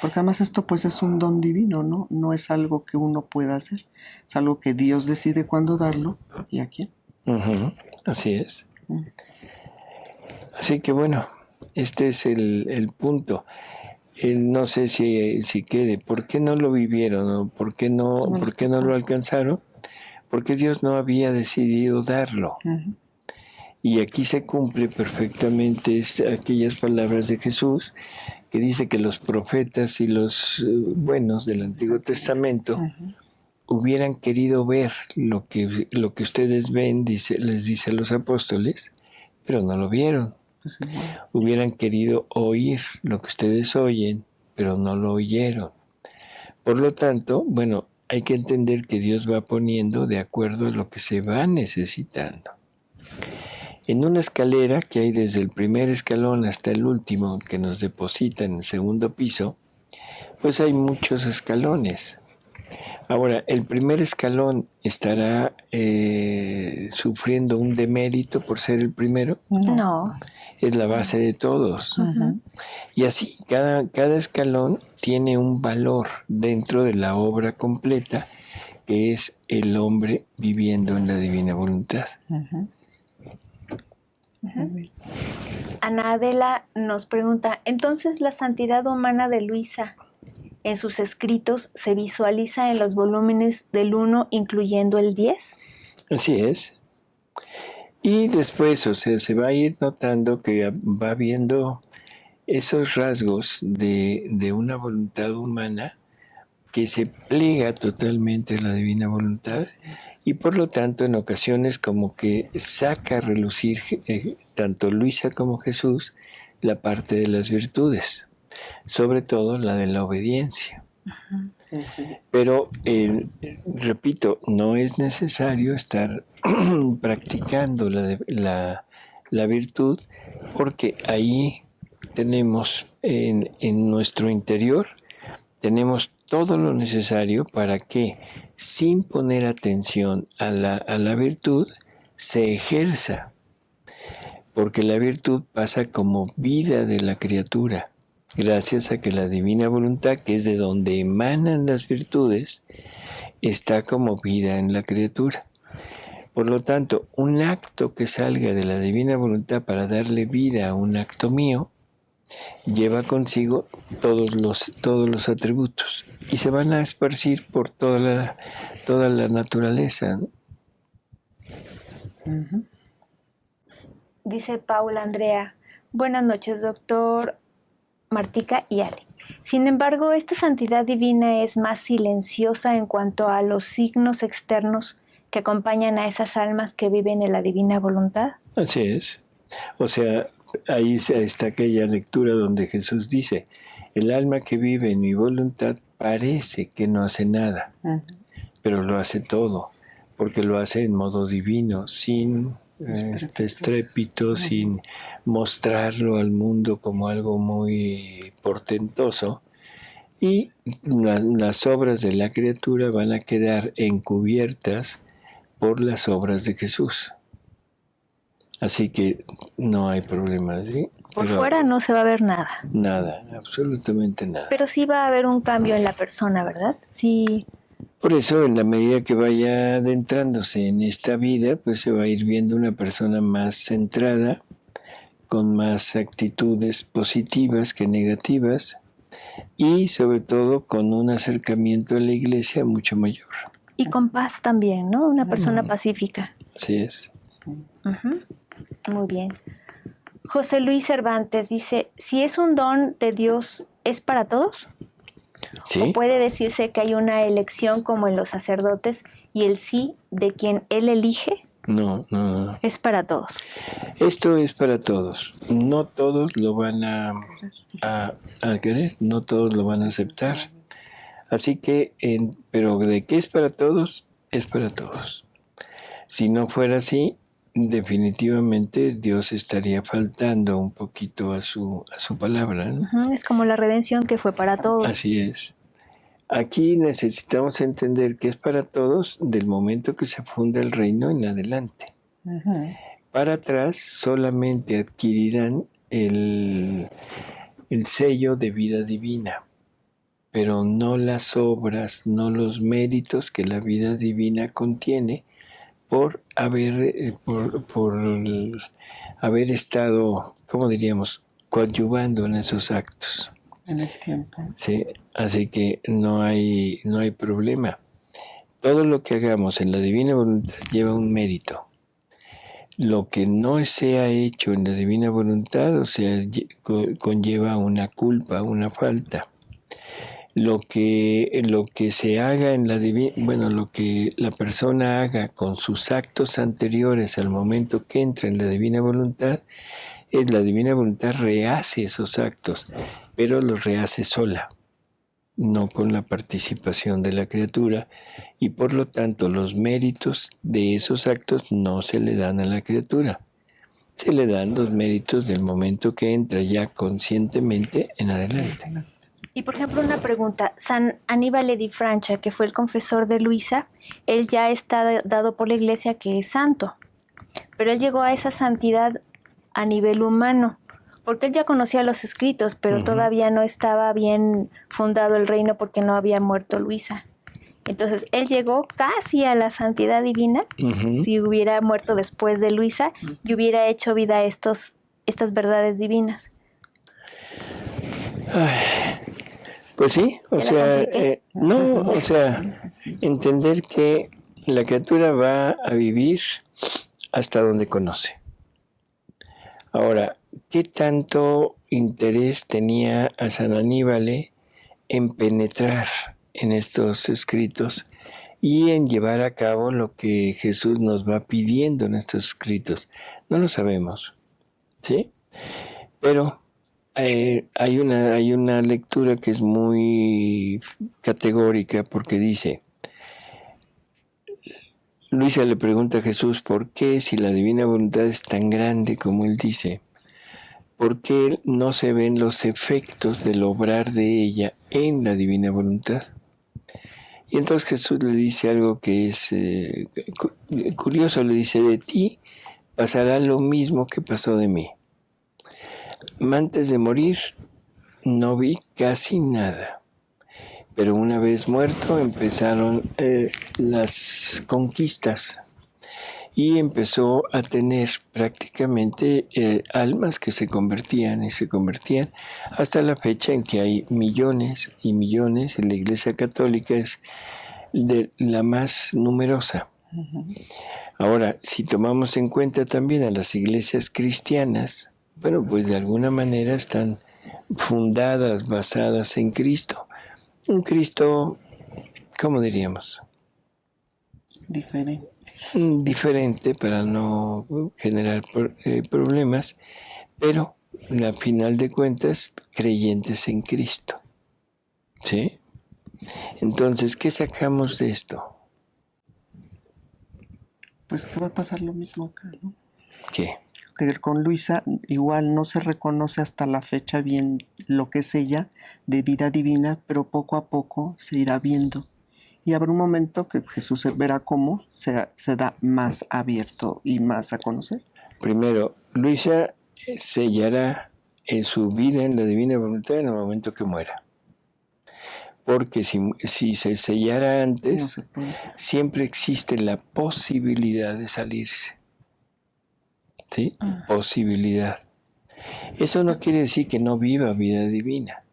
Porque además esto pues es un don divino, ¿no? No es algo que uno pueda hacer. Es algo que Dios decide cuándo darlo y a quién. Ujú, así es. Mm. Así que bueno, este es el punto. No sé si quede. ¿Por qué no lo vivieron? ¿O por qué no lo alcanzaron? Porque Dios no había decidido darlo. Ujú. Y aquí se cumple perfectamente aquellas palabras de Jesús que dice que los profetas y los buenos del Antiguo Testamento Ujú. hubieran querido ver lo que ustedes ven, les dice a los apóstoles, pero no lo vieron. Pues igual. Hubieran querido oír lo que ustedes oyen, pero no lo oyeron. Por lo tanto, bueno, hay que entender que Dios va poniendo de acuerdo a lo que se va necesitando. En una escalera que hay desde el primer escalón hasta el último que nos deposita en el segundo piso, pues hay muchos escalones. Ahora, el primer escalón estará sufriendo un demérito por ser el primero. No. Es la base de todos. Ujú. Y así, cada escalón tiene un valor dentro de la obra completa, que es el hombre viviendo en la divina voluntad. Ujú. Muy bien. Ana Adela nos pregunta, entonces la santidad humana de Luisa en sus escritos se visualiza en los volúmenes del 1 incluyendo el 10? Así es. Y después, o sea, se va a ir notando que va viendo esos rasgos de una voluntad humana que se pliega totalmente a la divina voluntad y por lo tanto en ocasiones como que saca a relucir tanto Luisa como Jesús la parte de las virtudes, sobre todo la de la obediencia. Pero, repito, no es necesario estar practicando la virtud porque ahí tenemos en nuestro interior, tenemos todo lo necesario para que, sin poner atención a la virtud, se ejerza. Porque la virtud pasa como vida de la criatura, gracias a que la divina voluntad, que es de donde emanan las virtudes, está como vida en la criatura. Por lo tanto, un acto que salga de la divina voluntad para darle vida a un acto mío, lleva consigo todos los atributos y se van a esparcir por toda la naturaleza, ¿no? Ujú. Dice Paula Andrea, buenas noches, doctor Martica y Ale. Sin embargo, esta santidad divina es más silenciosa en cuanto a los signos externos que acompañan a esas almas que viven en la divina voluntad. Así es. O sea, ahí está aquella lectura donde Jesús dice, el alma que vive en mi voluntad parece que no hace nada, Ujú. pero lo hace todo, porque lo hace en modo divino, sin estrépito, sin mostrarlo al mundo como algo muy portentoso. Y las obras de la criatura van a quedar encubiertas por las obras de Jesús. Así que no hay problema, ¿sí? Por fuera no se va a ver nada. Nada, absolutamente nada. Pero sí va a haber un cambio en la persona, ¿verdad? Sí. Por eso, en la medida que vaya adentrándose en esta vida, pues se va a ir viendo una persona más centrada, con más actitudes positivas que negativas, y sobre todo con un acercamiento a la iglesia mucho mayor. Y con paz también, ¿no? Una persona pacífica. Así es. Ujú. Muy bien. José Luis Cervantes dice, si es un don de Dios, ¿es para todos? ¿Sí? ¿O puede decirse que hay una elección como en los sacerdotes y el sí de quien él elige No. es para todos? Esto es para todos. No todos lo van a querer, no todos lo van a aceptar. Así que, pero de que es para todos, es para todos. Si no fuera así, definitivamente Dios estaría faltando un poquito a su palabra, ¿no? Es como la redención que fue para todos. Así es. Aquí necesitamos entender que es para todos del momento que se funda el reino en adelante. Para atrás solamente adquirirán el sello de vida divina, pero no las obras, no los méritos que la vida divina contiene por haber estado, ¿cómo diríamos?, coadyuvando en esos actos. En el tiempo. Sí, así que no hay problema. Todo lo que hagamos en la divina voluntad lleva un mérito. Lo que no se ha hecho en la divina voluntad, o sea, conlleva una culpa, una falta. Lo que se haga en la divina, bueno, lo que la persona haga con sus actos anteriores al momento que entra en la divina voluntad, es la divina voluntad rehace esos actos, pero los rehace sola, no con la participación de la criatura, y por lo tanto los méritos de esos actos no se le dan a la criatura. Se le dan los méritos del momento que entra ya conscientemente en adelante. Y por ejemplo, una pregunta, San Aníbal di Francia, que fue el confesor de Luisa, él ya está dado por la Iglesia que es santo, pero él llegó a esa santidad a nivel humano, porque él ya conocía los escritos, pero todavía no estaba bien fundado el reino porque no había muerto Luisa. Entonces, él llegó casi a la santidad divina si hubiera muerto después de Luisa y hubiera hecho vida a estas verdades divinas. Pues sí, o sea, entender que la criatura va a vivir hasta donde conoce. Ahora, ¿qué tanto interés tenía a San Aníbal en penetrar en estos escritos y en llevar a cabo lo que Jesús nos va pidiendo en estos escritos? No lo sabemos, ¿sí? Pero hay una lectura que es muy categórica porque dice, Luisa le pregunta a Jesús, ¿por qué si la divina voluntad es tan grande como él dice? ¿Por qué no se ven los efectos del obrar de ella en la divina voluntad? Y entonces Jesús le dice algo que es curioso, le dice, de ti pasará lo mismo que pasó de mí. Antes de morir no vi casi nada, pero una vez muerto empezaron las conquistas y empezó a tener prácticamente almas que se convertían y se convertían hasta la fecha en que hay millones y millones, y la Iglesia Católica es de la más numerosa. Ahora, si tomamos en cuenta también a las iglesias cristianas, bueno, pues de alguna manera están fundadas, basadas en Cristo. Un Cristo, ¿cómo diríamos? Diferente para no generar problemas, pero a final de cuentas, creyentes en Cristo. ¿Sí? Entonces, ¿qué sacamos de esto? Pues que va a pasar lo mismo acá, ¿no? ¿Qué? Que con Luisa igual no se reconoce hasta la fecha bien lo que es ella de vida divina, pero poco a poco se irá viendo. Y habrá un momento que Jesús verá cómo se da más abierto y más a conocer. Primero, Luisa sellará en su vida en la divina voluntad en el momento que muera. Porque si se sellara antes, siempre existe la posibilidad de salirse. ¿Sí? Posibilidad. Eso no quiere decir que no viva vida divina.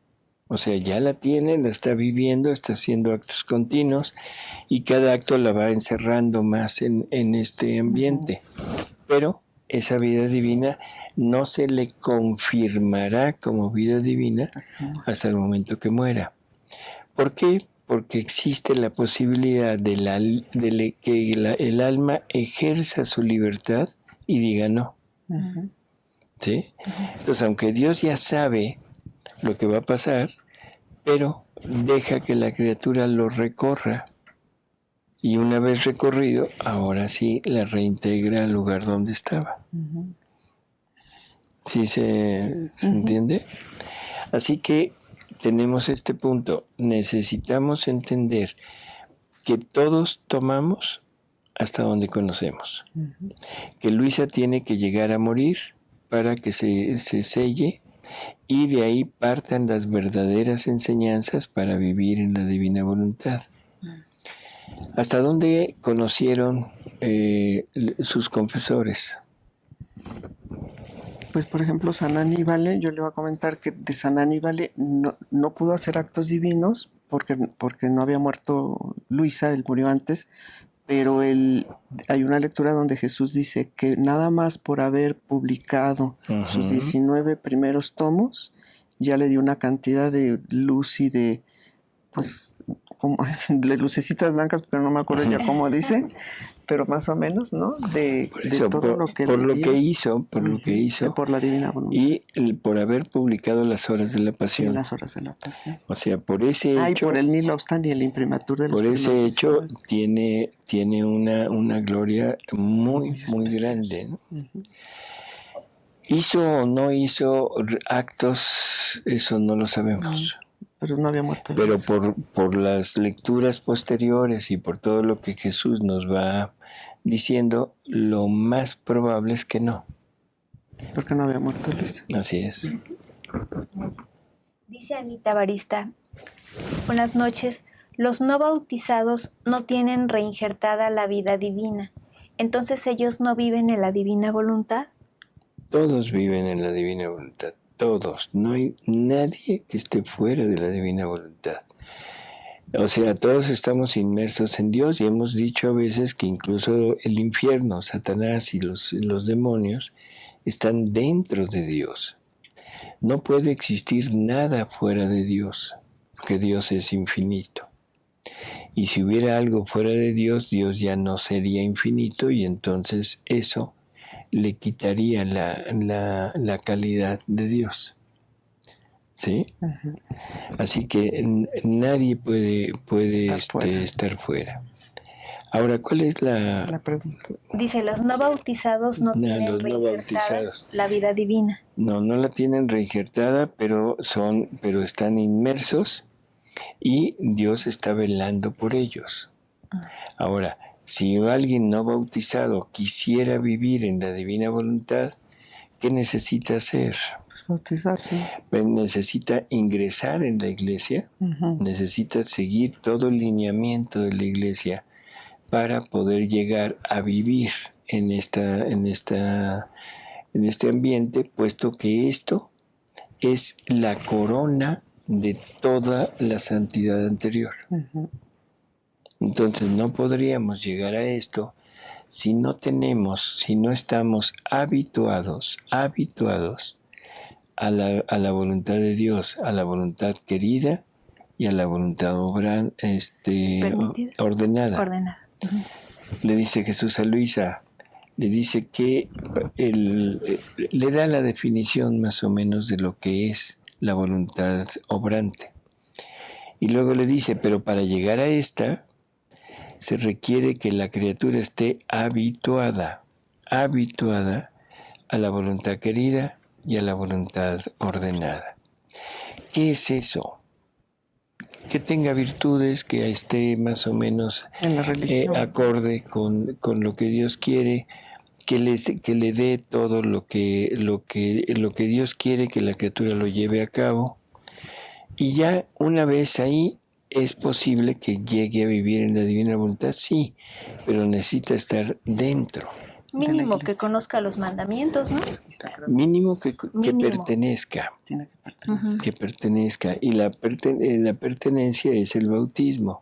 O sea, ya la tiene, la está viviendo, está haciendo actos continuos y cada acto la va encerrando más en este ambiente. Pero esa vida divina no se le confirmará como vida divina hasta el momento que muera. ¿Por qué? Porque existe la posibilidad de que el alma ejerza su libertad y diga no. ¿Sí? Entonces, aunque Dios ya sabe lo que va a pasar, pero deja que la criatura lo recorra Y una vez recorrido, ahora sí la reintegra al lugar donde estaba. ¿Sí se entiende? Así que tenemos este punto. Necesitamos entender que todos tomamos hasta donde conocemos. Que Luisa tiene que llegar a morir para que se selle y de ahí partan las verdaderas enseñanzas para vivir en la divina voluntad. ¿Hasta dónde conocieron sus confesores? Pues por ejemplo San Aníbal, yo le voy a comentar que de San Aníbal no pudo hacer actos divinos porque no había muerto Luisa, él murió antes, pero hay una lectura donde Jesús dice que nada más por haber publicado sus 19 primeros tomos, ya le dio una cantidad de luz y de, pues, como, de lucecitas blancas, pero no me acuerdo ya cómo dice, pero más o menos, ¿no? De todo lo que por lo que hizo, por la divina voluntad. Y por haber publicado las horas de la pasión. Sí, las horas de la pasión. O sea, por ese hecho. Y por el Nil Obstant y el imprimatur de los por ese hecho primeros. tiene una gloria muy grande, ¿no? ¿Hizo o no hizo actos? Eso no lo sabemos. Pero no había muerto. Pero por las lecturas posteriores y por todo lo que Jesús nos va diciendo, lo más probable es que no. Porque no había muerto Luisa. Así es. Dice Anita Barista, buenas noches, los no bautizados no tienen reinjertada la vida divina, entonces ellos no viven en la divina voluntad. Todos viven en la divina voluntad. Todos, no hay nadie que esté fuera de la divina voluntad. O sea, todos estamos inmersos en Dios y hemos dicho a veces que incluso el infierno, Satanás y los demonios están dentro de Dios. No puede existir nada fuera de Dios, porque Dios es infinito. Y si hubiera algo fuera de Dios, Dios ya no sería infinito y entonces eso le quitaría la calidad de Dios. ¿Sí? Así que nadie puede estar fuera. Ahora, ¿cuál es la pregunta? Dice, los no bautizados no tienen reinjertada la vida divina. No la tienen reinjertada, pero están inmersos y Dios está velando por ellos. Ahora, si alguien no bautizado quisiera vivir en la divina voluntad, ¿qué necesita hacer? Pues bautizarse. Necesita ingresar en la iglesia, necesita seguir todo el lineamiento de la iglesia para poder llegar a vivir en este ambiente, puesto que esto es la corona de toda la santidad anterior. Entonces no podríamos llegar a esto si no estamos habituados a la voluntad de Dios, a la voluntad querida y a la voluntad ordenada. Le dice Jesús a Luisa, le dice que le da la definición más o menos de lo que es la voluntad obrante. Y luego le dice, pero para llegar a esta, se requiere que la criatura esté habituada a la voluntad querida y a la voluntad ordenada. ¿Qué es eso? Que tenga virtudes, que esté más o menos en la religión, acorde con lo que Dios quiere, que le dé todo lo que Dios quiere que la criatura lo lleve a cabo. Y ya una vez ahí es posible que llegue a vivir en la divina voluntad, sí, pero necesita estar dentro. Mínimo que conozca los mandamientos, ¿no? Mínimo que pertenezca. Tiene que pertenecer. Que pertenezca. Y la pertenencia es el bautismo.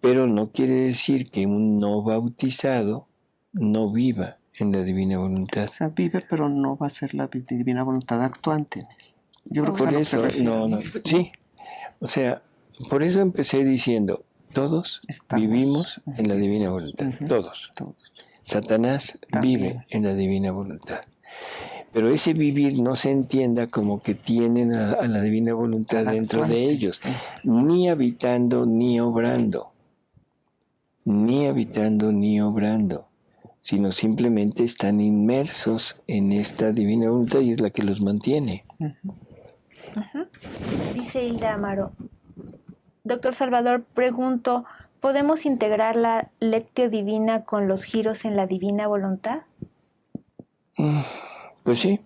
Pero no quiere decir que un no bautizado no viva en la divina voluntad. O sea, vive, pero no va a ser la divina voluntad actuante. Yo creo que por eso, sí. O sea, por eso empecé diciendo, todos vivimos en la divina voluntad. Todos. Satanás vive en la divina voluntad. Pero ese vivir no se entienda como que tienen a la divina voluntad dentro de ellos, ni habitando ni obrando. ni habitando ni obrando, sino simplemente están inmersos en esta divina voluntad y es la que los mantiene. Dice Hilda Amaro. Doctor Salvador, pregunto, ¿podemos integrar la lectio divina con los giros en la divina voluntad? Pues sí.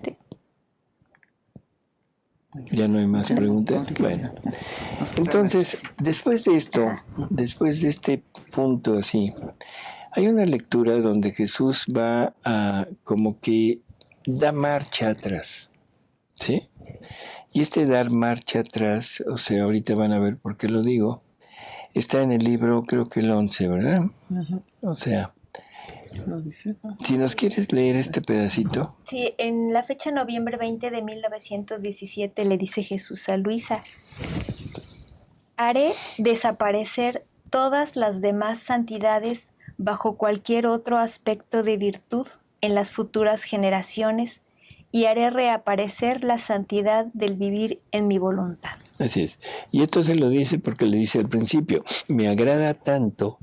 Sí. ¿Ya no hay más preguntas? Bueno, entonces, después de esto, después de este punto así, hay una lectura donde Jesús va a como que da marcha atrás, ¿sí? Y este dar marcha atrás, o sea, ahorita van a ver por qué lo digo, está en el libro, creo que el 11, ¿verdad? O sea, ¿Lo dice? si nos quieres leer este pedacito. Sí, en la fecha noviembre 20 de 1917 le dice Jesús a Luisa: haré desaparecer todas las demás santidades bajo cualquier otro aspecto de virtud en las futuras generaciones y haré reaparecer la santidad del vivir en mi voluntad. Así es. Y esto se lo dice porque le dice al principio, me agrada tanto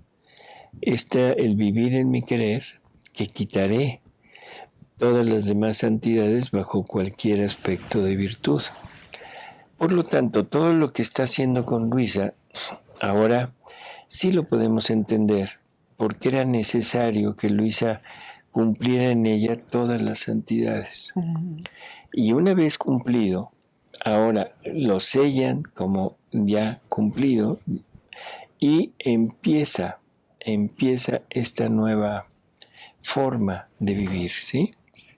el vivir en mi querer que quitaré todas las demás santidades bajo cualquier aspecto de virtud. Por lo tanto, todo lo que está haciendo con Luisa, ahora sí lo podemos entender, porque era necesario que Luisa cumpliera en ella todas las santidades. Y una vez cumplido, ahora lo sellan como ya cumplido y empieza esta nueva forma de vivir, ¿sí?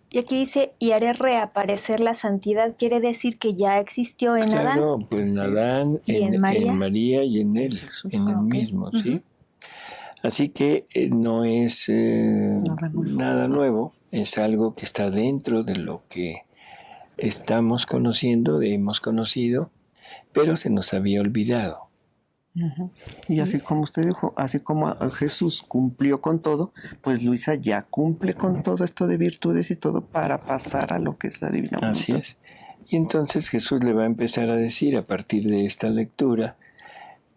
Y aquí dice, y haré reaparecer la santidad, quiere decir que ya existió en Adán. Claro, pues en Adán, ¿Y en María y en él, en el mismo, ¿sí? Así que no es nada nuevo, es algo que está dentro de lo que estamos conociendo, hemos conocido, pero se nos había olvidado. Y así como usted dijo, así como Jesús cumplió con todo, pues Luisa ya cumple con todo esto de virtudes y todo para pasar a lo que es la divina voluntad. Así es. Y entonces Jesús le va a empezar a decir a partir de esta lectura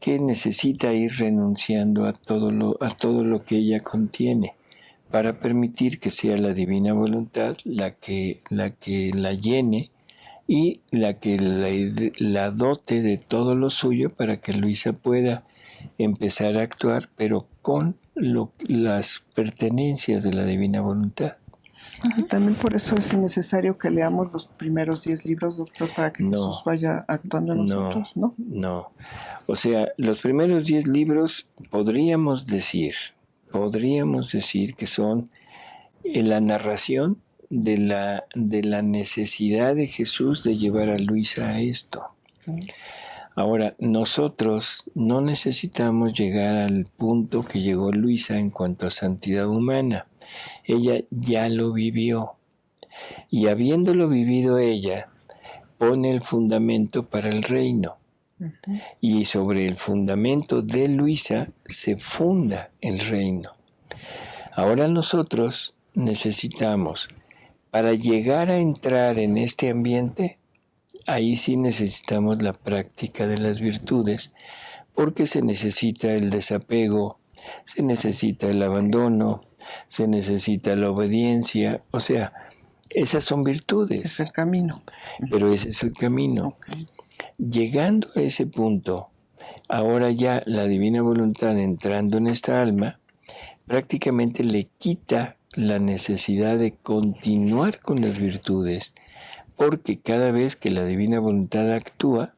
que necesita ir renunciando a todo lo que ella contiene para permitir que sea la divina voluntad la que la llene y la que la dote de todo lo suyo para que Luisa pueda empezar a actuar, pero con las pertenencias de la divina voluntad. Y también por eso es necesario que leamos los primeros 10 libros, doctor, para que Jesús vaya actuando en nosotros, ¿no? No. O sea, los primeros 10 libros podríamos decir que son la narración de la necesidad de Jesús de llevar a Luisa a esto. Ahora, nosotros no necesitamos llegar al punto que llegó Luisa en cuanto a santidad humana. Ella ya lo vivió. Y habiéndolo vivido ella, pone el fundamento para el reino. Y sobre el fundamento de Luisa se funda el reino. Ahora nosotros necesitamos, para llegar a entrar en este ambiente, ahí sí necesitamos la práctica de las virtudes, porque se necesita el desapego, se necesita el abandono, se necesita la obediencia, o sea, esas son virtudes. Es el camino. Pero ese es el camino. Okay. Llegando a ese punto, ahora ya la divina voluntad entrando en esta alma, prácticamente le quita la necesidad de continuar con las virtudes, porque cada vez que la divina voluntad actúa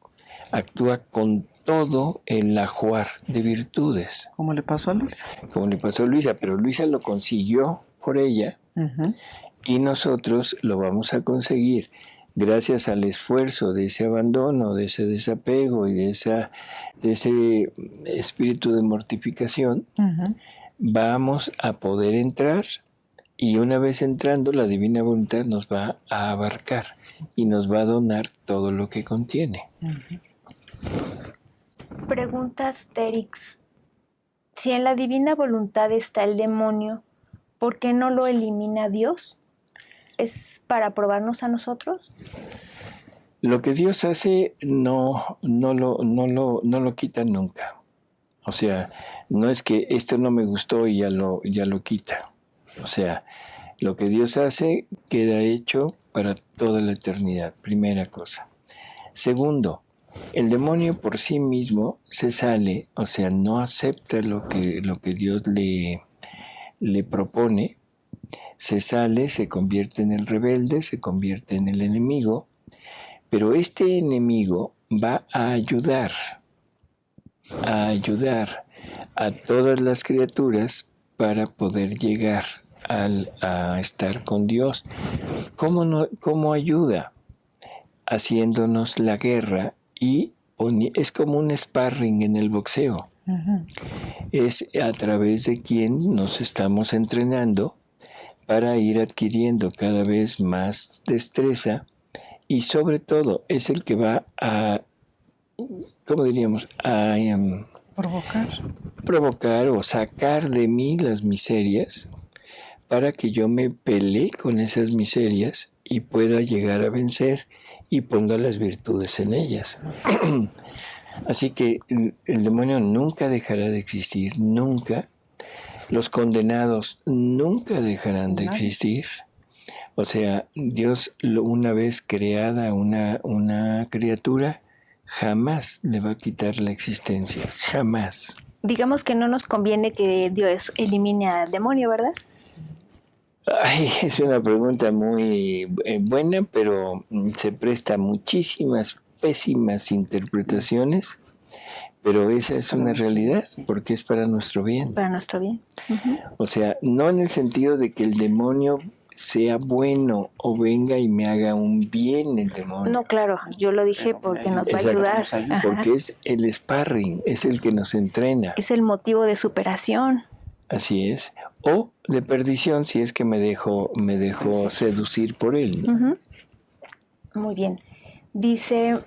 con todo el ajuar de virtudes. Como le pasó a Luisa. Como le pasó a Luisa, pero Luisa lo consiguió por ella y nosotros lo vamos a conseguir gracias al esfuerzo de ese abandono, de ese desapego y de ese espíritu de mortificación. Vamos a poder entrar y una vez entrando la divina voluntad nos va a abarcar y nos va a donar todo lo que contiene. Pregunta Asterix: si en la divina voluntad está el demonio, ¿por qué no lo elimina Dios? ¿Es para probarnos a nosotros? Lo que Dios hace no lo quita nunca. O sea, no es que esto no me gustó y ya lo quita. O sea, lo que Dios hace queda hecho para toda la eternidad, primera cosa. Segundo, el demonio por sí mismo se sale, o sea, no acepta lo que Dios le propone, se sale, se convierte en el rebelde, se convierte en el enemigo, pero este enemigo va a ayudar a todas las criaturas para poder llegar a estar con Dios. ¿Cómo ayuda? Haciéndonos la guerra y es como un sparring en el boxeo. Uh-huh. Es a través de quien nos estamos entrenando para ir adquiriendo cada vez más destreza y sobre todo es el que va a, ¿cómo diríamos? A provocar o sacar de mí las miserias para que yo me pelee con esas miserias y pueda llegar a vencer y ponga las virtudes en ellas. Así que el demonio nunca dejará de existir, nunca. Los condenados nunca dejarán de existir. O sea, Dios, una vez creada una criatura, jamás le va a quitar la existencia, jamás. Digamos que no nos conviene que Dios elimine al demonio, ¿verdad? Ay, es una pregunta muy buena, pero se presta a muchísimas pésimas interpretaciones, pero esa es una realidad porque es para nuestro bien. Para nuestro bien. Uh-huh. O sea, no en el sentido de que el demonio sea bueno o venga y me haga un bien el demonio. No, claro, yo lo dije porque nos va a ayudar. Porque es el sparring, es el que nos entrena. Es el motivo de superación. Así es. O de perdición si es que me dejo seducir por él, ¿no? Uh-huh. Muy bien. Dice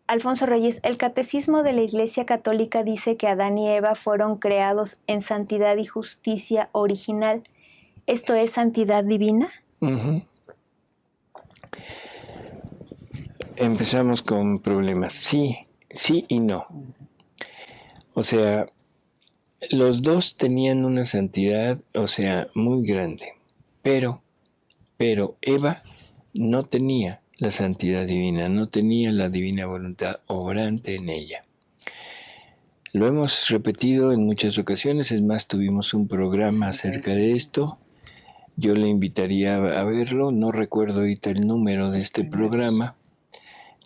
Alfonso Reyes, el Catecismo de la Iglesia Católica dice que Adán y Eva fueron creados en santidad y justicia original. ¿Esto es santidad divina? Uh-huh. Empezamos con problemas. Sí y no. O sea, los dos tenían una santidad, o sea, muy grande. Pero Eva no tenía la santidad divina, no tenía la divina voluntad obrante en ella. Lo hemos repetido en muchas ocasiones, es más, tuvimos un programa acerca de esto. Yo le invitaría a verlo, no recuerdo ahorita el número de este programa,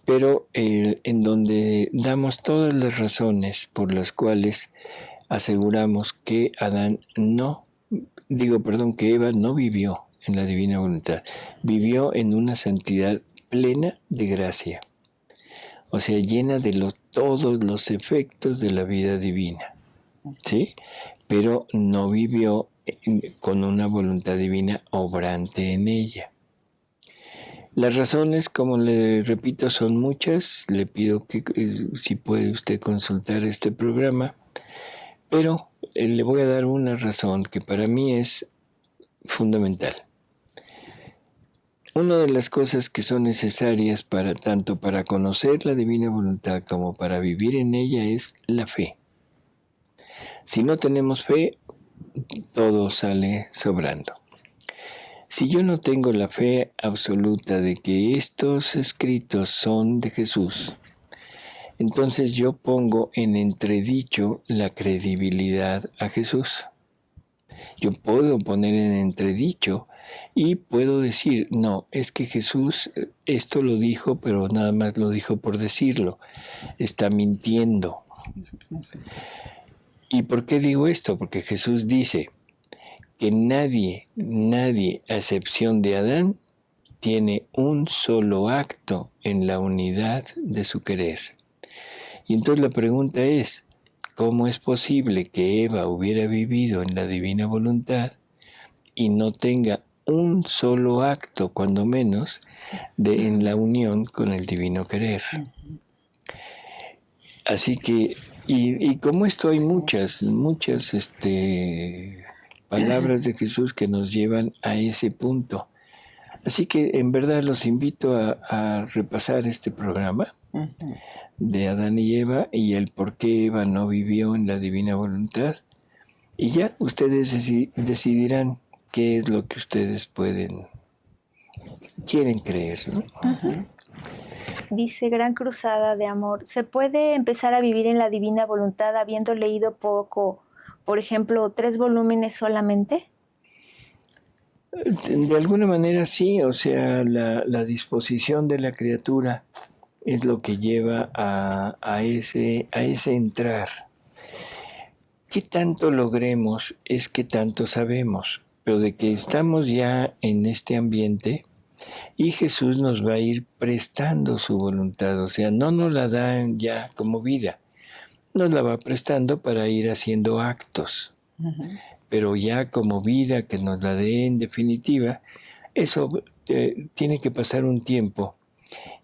pero en donde damos todas las razones por las cuales aseguramos que que Eva no vivió en la divina voluntad, vivió en una santidad plena de gracia, o sea, llena de todos los efectos de la vida divina, ¿sí? Pero no vivió con una voluntad divina obrante en ella. Las razones, como le repito, son muchas. Le pido que si puede usted consultar este programa, pero le voy a dar una razón que para mí es fundamental. Una de las cosas que son necesarias tanto para conocer la divina voluntad como para vivir en ella es la fe. Si no tenemos fe, todo sale sobrando. Si yo no tengo la fe absoluta de que estos escritos son de Jesús, entonces yo pongo en entredicho la credibilidad a Jesús. Yo puedo poner en entredicho y puedo decir, no, es que Jesús esto lo dijo, pero nada más lo dijo por decirlo. Está mintiendo. ¿Y por qué digo esto? Porque Jesús dice que nadie, a excepción de Adán, tiene un solo acto en la unidad de su querer. Y entonces la pregunta es, ¿cómo es posible que Eva hubiera vivido en la divina voluntad y no tenga un solo acto, cuando menos, en la unión con el divino querer? Así que, y como esto hay muchas palabras de Jesús que nos llevan a ese punto. Así que en verdad los invito a repasar este programa de Adán y Eva y el por qué Eva no vivió en la divina voluntad. Y ya ustedes decidirán qué es lo que ustedes quieren creer, ¿no? Dice Gran Cruzada de Amor, ¿se puede empezar a vivir en la divina voluntad habiendo leído poco, por ejemplo, 3 volúmenes solamente? De alguna manera sí, o sea, la disposición de la criatura es lo que lleva a ese entrar. ¿Qué tanto logremos? Es que tanto sabemos, pero de que estamos ya en este ambiente y Jesús nos va a ir prestando su voluntad, o sea, no nos la dan ya como vida, nos la va prestando para ir haciendo actos. Pero ya como vida que nos la dé en definitiva, eso tiene que pasar un tiempo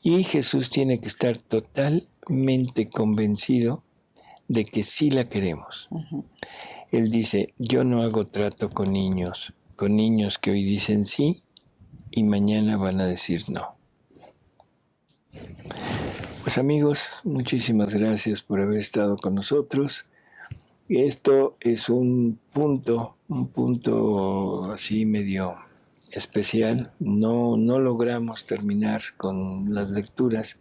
y Jesús tiene que estar totalmente convencido de que sí la queremos. Él dice, yo no hago trato con niños que hoy dicen sí y mañana van a decir no. Pues amigos, muchísimas gracias por haber estado con nosotros. Esto es un punto así medio especial. No logramos terminar con las lecturas,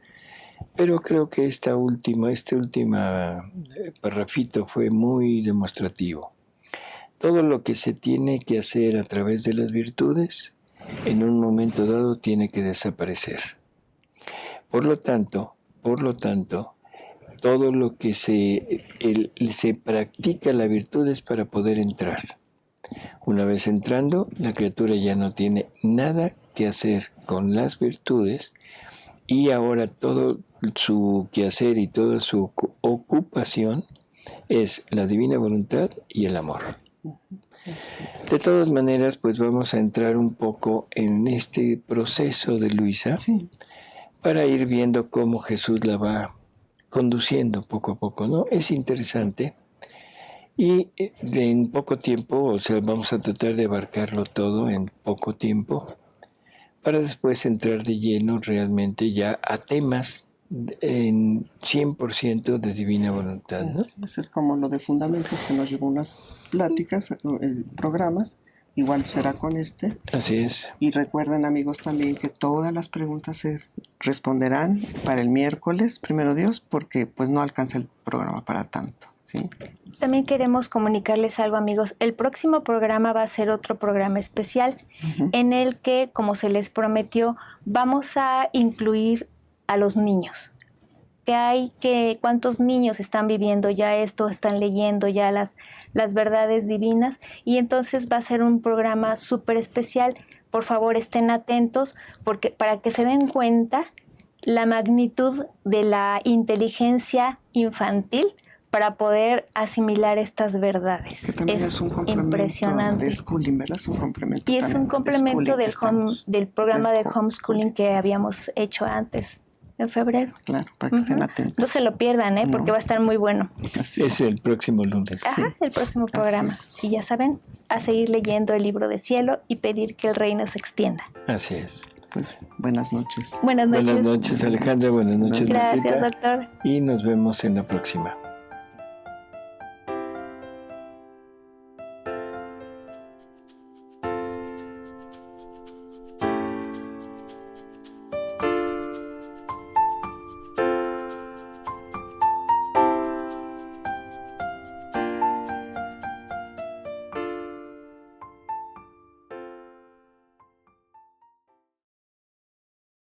pero creo que este último parrafito fue muy demostrativo. Todo lo que se tiene que hacer a través de las virtudes, en un momento dado tiene que desaparecer. Por lo tanto, todo lo que se practica la virtud es para poder entrar. Una vez entrando, la criatura ya no tiene nada que hacer con las virtudes y ahora todo su quehacer y toda su ocupación es la divina voluntad y el amor. De todas maneras, pues vamos a entrar un poco en este proceso de Luisa para ir viendo cómo Jesús la va conduciendo poco a poco, ¿no? Es interesante y en poco tiempo, o sea, vamos a tratar de abarcarlo todo en poco tiempo para después entrar de lleno realmente ya a temas en 100% de divina voluntad, ¿no? Eso es como lo de fundamentos que nos llevó unas pláticas, programas. Igual será con este. Así es. Y recuerden, amigos, también que todas las preguntas se responderán para el miércoles, primero Dios, porque pues no alcanza el programa para tanto, ¿sí? También queremos comunicarles algo, amigos. El próximo programa va a ser otro programa especial en el que, como se les prometió, vamos a incluir a los niños. Cuántos niños están viviendo ya esto, están leyendo ya las verdades divinas, y entonces va a ser un programa súper especial. Por favor, estén atentos porque para que se den cuenta la magnitud de la inteligencia infantil para poder asimilar estas verdades. Que también es un complemento impresionante. De schooling, ¿verdad? Es un complemento. Y es un complemento del programa de homeschooling que habíamos hecho antes. En febrero. Claro, para que estén atentos. No se lo pierdan, porque va a estar muy bueno. Así es el próximo lunes. Ajá, el próximo programa. Y ya saben, a seguir leyendo el libro de cielo y pedir que el reino se extienda. Así es. Pues buenas noches. Buenas noches. Buenas noches, Alejandra. Buenas noches, Gracias, Martita. doctor. Y nos vemos en la próxima.